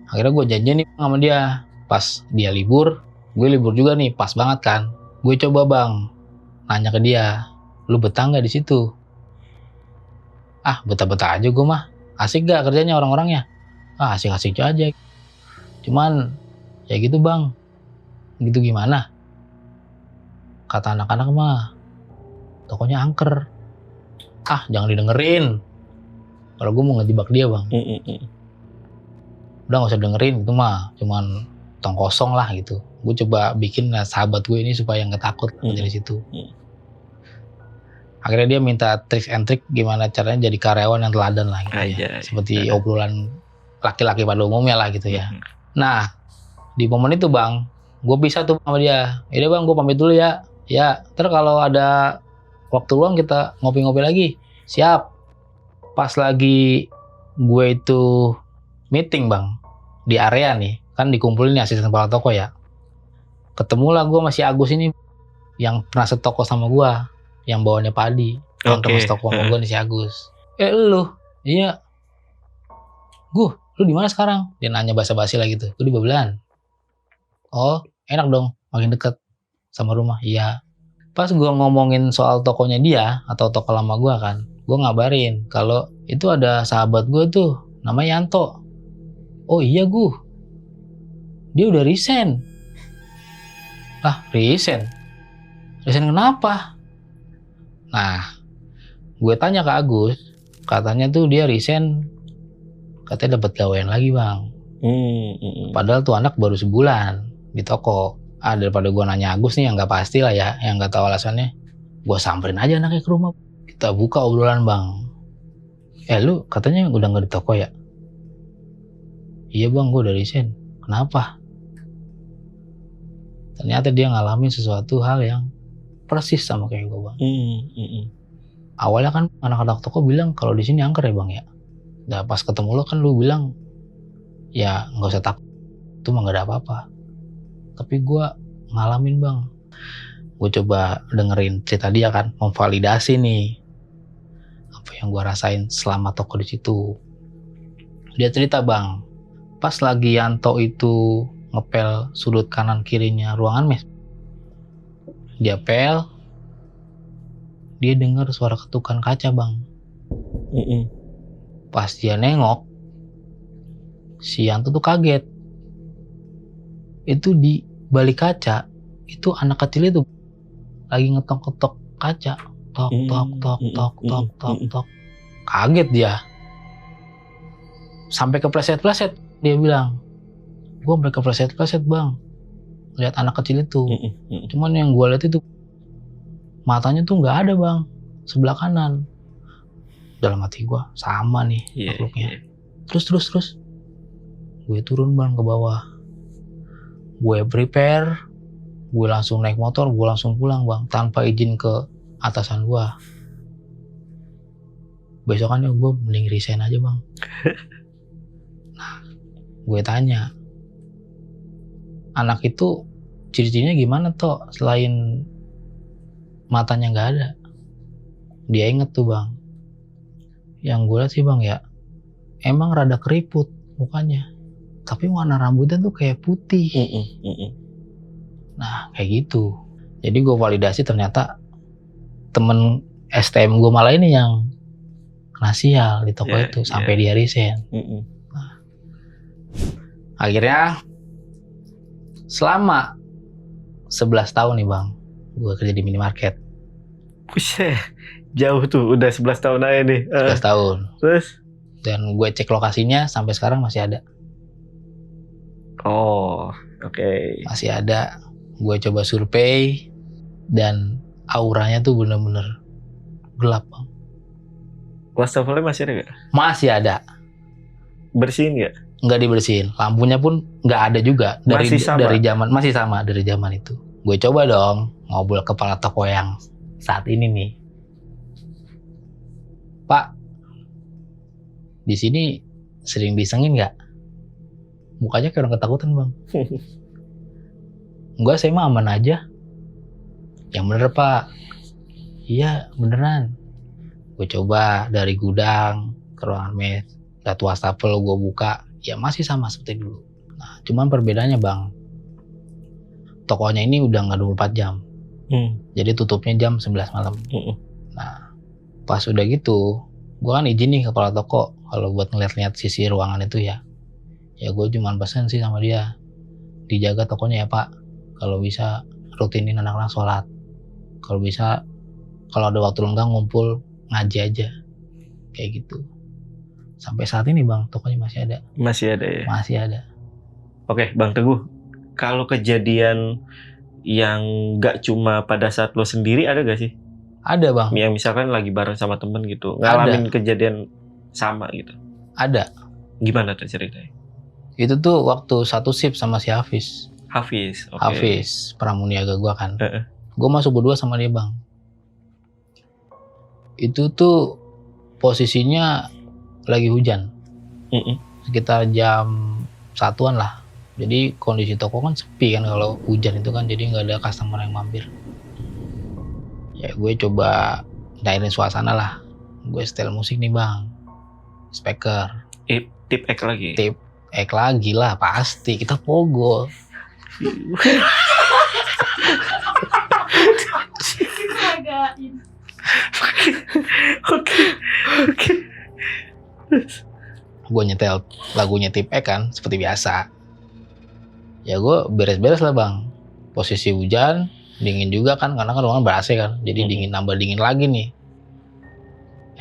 Akhirnya gue janjian nih sama dia. Pas dia libur, gue libur juga nih, pas banget kan. Gue coba bang, nanya ke dia, lu betah nggak di situ? Ah betah-betah aja gue mah. Asik gak kerjanya orang-orangnya? Ah asik-asik aja. Cuman ya gitu bang. Gitu gimana? Kata anak-anak mah, tokonya angker. Ah jangan didengerin. Kalau gue mau ngejebak dia bang. Udah gak usah dengerin itu mah cuman tong kosong lah gitu. Gue coba bikin sahabat gue ini supaya nggak takut dari situ. Akhirnya dia minta tricks and trick gimana caranya jadi karyawan yang teladan lah gitu ya. Seperti obrolan laki-laki pada umumnya lah gitu ya. Nah di momen itu bang, gue bisa tuh sama dia. Yaudah bang gue pamit dulu ya. Ya ntar kalau ada waktu luang kita ngopi-ngopi lagi. Siap. Pas lagi gue itu meeting bang di area nih kan dikumpulin nih asisten kepala toko ya. Ketemulah gue masih Agus ini yang pernah setoko sama gue yang bawanya padi. Yang pernah setoko sama gue nih si Agus. Lu? Iya. Gue, lu di mana sekarang? Dia nanya basa-basi lah gitu. Gue di Babelan. Oh enak dong makin deket sama rumah. Iya. Pas gue ngomongin soal tokonya dia atau toko lama gue kan, gue ngabarin kalau itu ada sahabat gue tuh namanya Yanto. Oh iya gue, dia udah resign. Ah resign? Resign kenapa? Nah, gue tanya ke Agus, katanya tuh dia resign, katanya dapat gawean lagi bang. Padahal tuh anak baru sebulan di toko. Ah daripada gue nanya Agus nih yang nggak pasti lah ya, yang nggak tahu alasannya, gue samperin aja anaknya ke rumah. Kita buka obrolan bang. Lu katanya udah nggak di toko ya? Iya bang, gue udah resign. Kenapa? Ternyata dia ngalamin sesuatu hal yang persis sama kayak gue bang. Awalnya kan anak-anak toko bilang kalau di sini angker ya bang ya. Nah pas ketemu lo kan lu bilang ya nggak usah takut, itu mah nggak ada apa-apa. Tapi gue ngalamin bang. Gue coba dengerin cerita dia kan, memvalidasi nih apa yang gue rasain selama toko di situ. Dia cerita bang. Pas lagi Yanto itu ngepel sudut kanan kirinya ruangan mes, dia pel, dia dengar suara ketukan kaca bang. Pas dia nengok, si Yanto tuh kaget. Itu di balik kaca, itu anak kecil itu lagi ngetok-ketok kaca, tok tok tok tok tok tok tok. Kaget dia, sampai kepleset-pleset. Dia bilang, gue sampai kepleset-pleset bang, lihat anak kecil itu. Cuman yang gue lihat itu matanya tuh nggak ada bang, sebelah kanan. Dalam hati gue sama nih makhluknya. Terus gue turun bang ke bawah. Gue prepare, gue langsung naik motor, gue langsung pulang bang, tanpa izin ke atasan gue. Besokannya gue mending resign aja bang. Nah, gue tanya, anak itu ciri-cirinya gimana toh selain matanya nggak ada? Dia inget tuh bang. Yang gue lihat sih bang ya, emang rada keriput mukanya, tapi warna rambutnya tuh kayak putih. Nah kayak gitu. Jadi gue validasi ternyata temen STM gue malah ini yang kena sial di toko itu sampai dia resign. Nah, akhirnya selama 11 tahun nih bang, gue kerja di minimarket. Buset, jauh tuh, udah 11 tahun aja nih. 11 tahun. Terus? Dan gue cek lokasinya sampai sekarang masih ada. Oh, oke. Masih ada. Gue coba survei dan auranya tuh bener-bener gelap bang. Wastafelnya masih ada gak? Masih ada. bersihin nggak? Nggak dibersihin, lampunya pun nggak ada juga Masih sama? masih sama dari zaman itu. Gue coba dong ngobrol kepala toko yang saat ini nih, Pak, di sini sering disengin nggak? Mukanya kayak orang ketakutan bang. Enggak, saya mah aman aja. Yang bener Pak. Iya beneran. Gue coba dari gudang ke ruangan mes, lihat wastafel gue buka, ya masih sama seperti dulu. Nah, cuman perbedaannya bang, tokonya ini udah nggak 24 jam. Jadi tutupnya jam 11 malam. Nah, pas udah gitu, gue kan izin nih kepala toko kalau buat ngeliat-liat sisi ruangan itu ya. Ya gue cuman pesen sih sama dia, dijaga tokonya ya Pak. Kalau bisa rutinin anak-anak sholat. Kalau bisa, kalau ada waktu lenggang ngumpul ngaji aja. Kayak gitu. Sampai saat ini bang, tokonya masih ada. Masih ada ya? Masih ada. Oke, Bang Teguh. Kalau kejadian yang gak cuma pada saat lo sendiri ada gak sih? Ada bang. Yang misalkan lagi bareng sama temen gitu, ngalamin kejadian sama gitu. Ada. Gimana tuh ceritanya? Itu tuh waktu satu shift sama si Hafiz. Hafiz, oke. Hafiz, pramuniaga gua kan. Gue masuk berdua sama dia bang. Itu tuh posisinya lagi hujan. Sekitar jam 1-an lah. Jadi kondisi toko kan sepi kan kalau hujan itu kan, jadi nggak ada customer yang mampir. Ya gue coba dairin suasana lah. Gue setel musik nih bang, speaker. Tip X lagi? Tip X lagi lah pasti, kita pogo. Oke. Gue nyetel lagunya Tip X kan seperti biasa. Ya gue beres-beres lah bang. Posisi hujan, dingin juga kan, karena kan ruangan ber-AC kan, jadi dingin, nambah dingin lagi nih.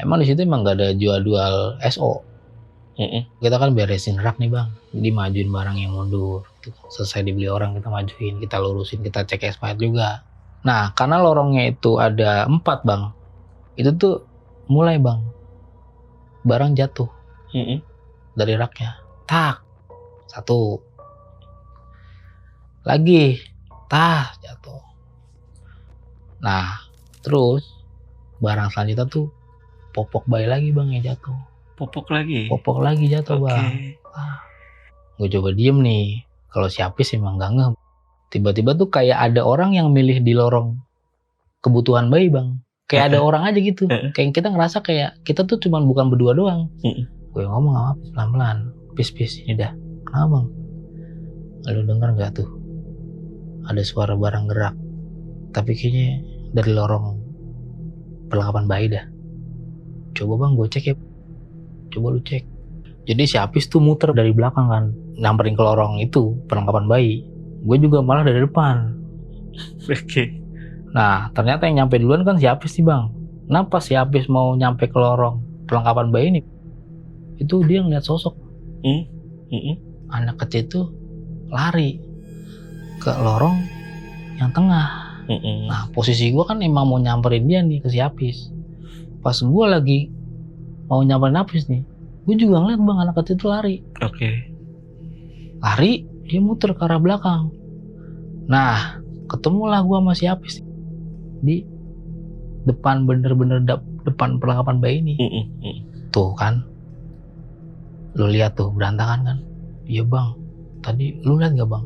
Emang di situ emang gak ada jual-jual SO. Kita kan beresin rak nih bang, jadi majuin barang yang mundur. Selesai dibeli orang kita majuin, kita lurusin, kita cek expired juga. Nah karena lorongnya itu ada 4 bang, itu tuh mulai bang, barang jatuh dari raknya. Tak, 1 lagi, jatuh. Nah terus barang selanjutnya tuh popok bayi lagi bang yang jatuh. Popok lagi jatuh bang. Gue coba diem nih. Kalau si Hafiz emang gak ngeh. Tiba-tiba tuh kayak ada orang yang milih di lorong kebutuhan bayi bang. Kayak ada orang aja gitu. Kayak kita ngerasa kayak kita tuh cuman bukan berdua doang. Gue ngomong sama Hafiz pelan-pelan. Pis ini dah. Kenapa bang? Lu denger gak tuh? Ada suara barang gerak. Tapi kayaknya dari lorong perlengkapan bayi dah. Coba bang gue cek ya. Coba lu cek. Jadi si Hafiz tuh muter dari belakang kan, nyamperin ke lorong itu perlengkapan bayi. Gue juga malah dari depan. Oke. Nah ternyata yang nyampe duluan kan si Hafiz nih bang. Kenapa si Hafiz mau nyampe ke lorong perlengkapan bayi ini? Itu dia ngeliat sosok. Anak kecil tuh lari ke lorong yang tengah. Nah posisi gue kan emang mau nyamperin dia nih ke si Hafiz. Pas gue lagi mau nyamperin Hafiz nih, gue juga ngeliat bang anak kecil itu lari. Lari, dia muter ke arah belakang. Nah, ketemulah gue sama si Hafiz di depan, bener-bener depan perlengkapan bayi ini. Tuh kan, lu lihat tuh berantakan kan? Iya bang, tadi lu lihat gak bang?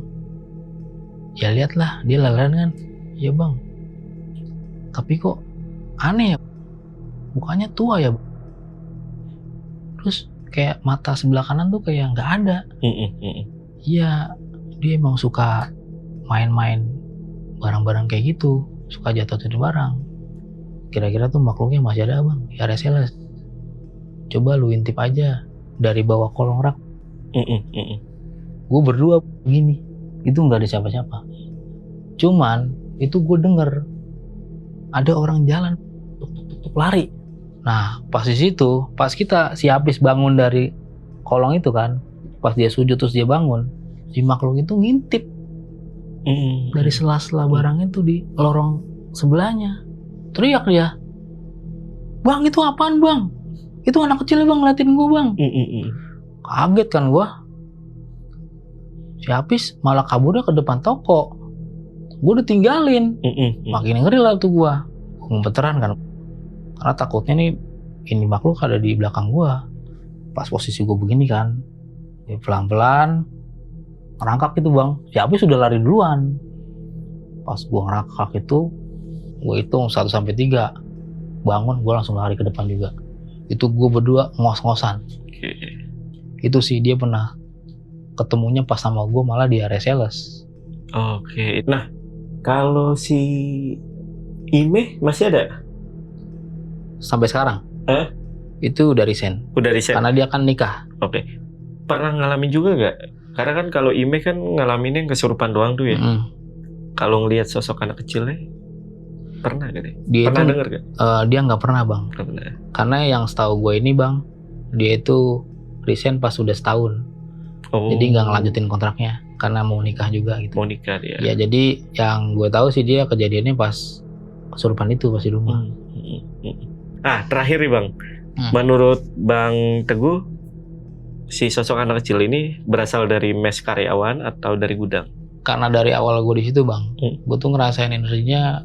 Ya lihat lah, dia lalaran kan? Iya bang. Tapi kok aneh ya? Mukanya tua ya bang. Terus kayak mata sebelah kanan tuh kayak nggak ada. Iya, dia emang suka main-main barang-barang kayak gitu, suka jatuh-jatuh barang. Kira-kira tuh makhluknya masih ada bang, ya Reseles. Coba lu intip aja dari bawah kolong rak. Gue berdua begini, itu nggak ada siapa-siapa. Cuman itu gue denger ada orang jalan tuk lari. Nah pas di situ, pas si Hafiz bangun dari kolong itu kan, pas dia sujud terus dia bangun, si makhluk itu ngintip dari sela-sela barang itu di lorong sebelahnya. Teriak dia, bang itu apaan bang? Itu anak kecil bang ngeliatin gue bang. Kaget kan gua. Si Hafiz malah kaburnya ke depan toko. Gua udah tinggalin. Makin ngeri lah tuh gua. Ngumpeteran kan. Karena takutnya nih ini makhluk ada di belakang gua. Pas posisi gua begini kan. Ya pelan-pelan ngerangkak gitu bang. Si Hafiz sudah lari duluan. Pas gua ngerangkak itu, gua hitung 1 sampai 3. Bangun gua langsung lari ke depan juga. Itu gua berdua ngos-ngosan. Itu sih dia pernah ketemunya pas sama gue malah di area sales. Oke. Nah, kalau si Ime masih ada? Sampai sekarang? Itu udah resign. Udah resign? Karena dia kan nikah. Oke. Pernah ngalamin juga gak? Karena kan kalau Ime kan ngalaminnya kesurupan doang tuh ya. Kalau ngelihat sosok anak kecilnya, pernah gak deh? Dia pernah itu, denger gak? Dia nggak pernah bang. Pernah. Karena yang setahu gue ini bang, dia itu resign pas udah setahun. Jadi nggak ngelanjutin kontraknya karena mau nikah juga gitu. Mau nikah dia. Ya jadi yang gue tahu sih dia kejadiannya pas kesurupan itu pas di rumah. Ah terakhir nih bang, menurut Bang Teguh, si sosok anak kecil ini berasal dari mes karyawan atau dari gudang? Karena dari awal gue di situ bang, gue tuh ngerasain energinya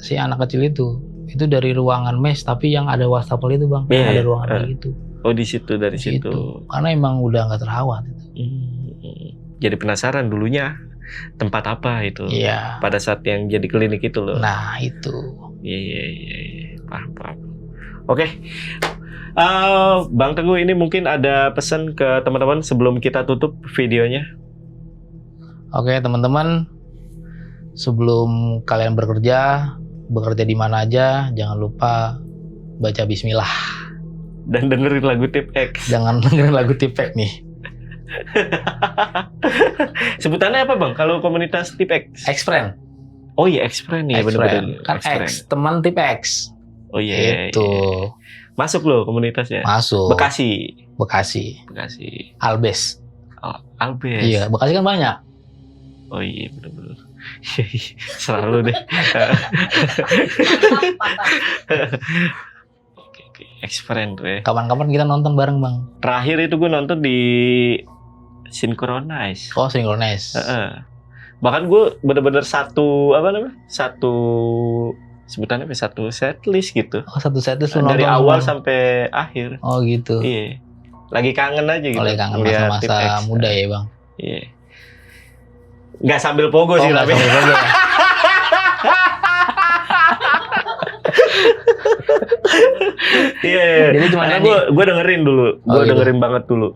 si anak kecil itu dari ruangan mes tapi yang ada wastafel itu bang, ada ruangan kayak gitu. Oh di situ dari situ. Karena emang udah nggak terawat. Jadi penasaran dulunya tempat apa itu? Iya. Pada saat yang jadi klinik itu loh. Nah itu. Iya. Paham. Oke. Bang Teguh ini mungkin ada pesan ke teman-teman sebelum kita tutup videonya. Oke teman-teman, sebelum kalian bekerja di mana aja, jangan lupa baca Bismillah. Dan dengerin lagu Tip X. Jangan dengerin lagu Tip X nih. Sebutannya apa bang? Kalau komunitas Tip X? X-Friend. Oh iya X-Friend ya bener-bener. Kan X, teman Tip X. Oh iya. Itu. Masuk loh komunitasnya. Masuk. Bekasi. Albes. Albes. Iya, Bekasi kan banyak. Oh iya bener-bener. Selalu deh. X-Friend tuh ya. Kapan-kapan kita nonton bareng bang. Terakhir itu gue nonton di Synchronize. Oh Synchronize. Bahkan gue bener-bener satu sebutannya satu setlist gitu. Oh satu setlist dari awal sampai akhir. Oh gitu. Iya. Lagi kangen aja gitu. Lagi kangen masa-masa muda ya bang. Iya. Nggak sambil pogo sih tapi. Sambil pogo ya. Iya. Jadi cuma gue dengerin dulu. Gue dengerin banget dulu.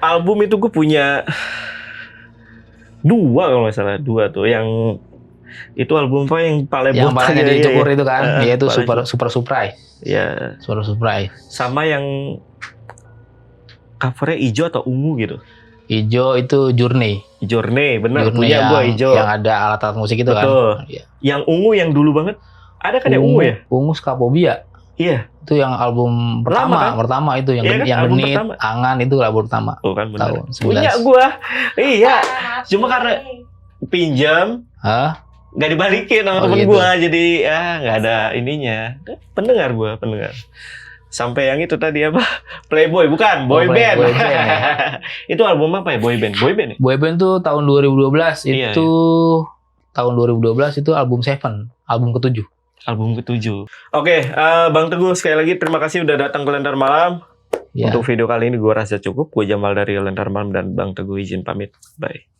Album itu gue punya 2 kalau nggak salah. 2 tuh yang itu album apa yang paling dicukur itu kan? Dia itu super surprise. Iya. Super surprise. Sama yang covernya hijau atau ungu gitu. Hijau itu Journey, bener. Punya gue hijau. Yang ada alat-alat musik itu betul. Kan. Yang ungu yang dulu banget. Ada kan yang ungu ya? Ungu Skapobia. Iya. Itu yang album pertama itu yang Genit, Angan itu album pertama. Oh kan benar. Tahun 19. Punya gua. Iya. Cuma karena pinjam. Gak dibalikin sama temen gitu. Gua jadi nggak ada ininya. Pendengar. Sampai yang itu tadi apa? Playboy bukan, boyband. Ya. Itu album apa ya? Boyband ya? Boyband tuh tahun 2012 itu. Tahun 2012 itu album Seven, album ke-7. Oke, Bang Teguh sekali lagi terima kasih udah datang ke Lentera Malam. Untuk video kali ini gue rasa cukup. Gue Jamal dari Lentera Malam dan Bang Teguh izin pamit. Bye.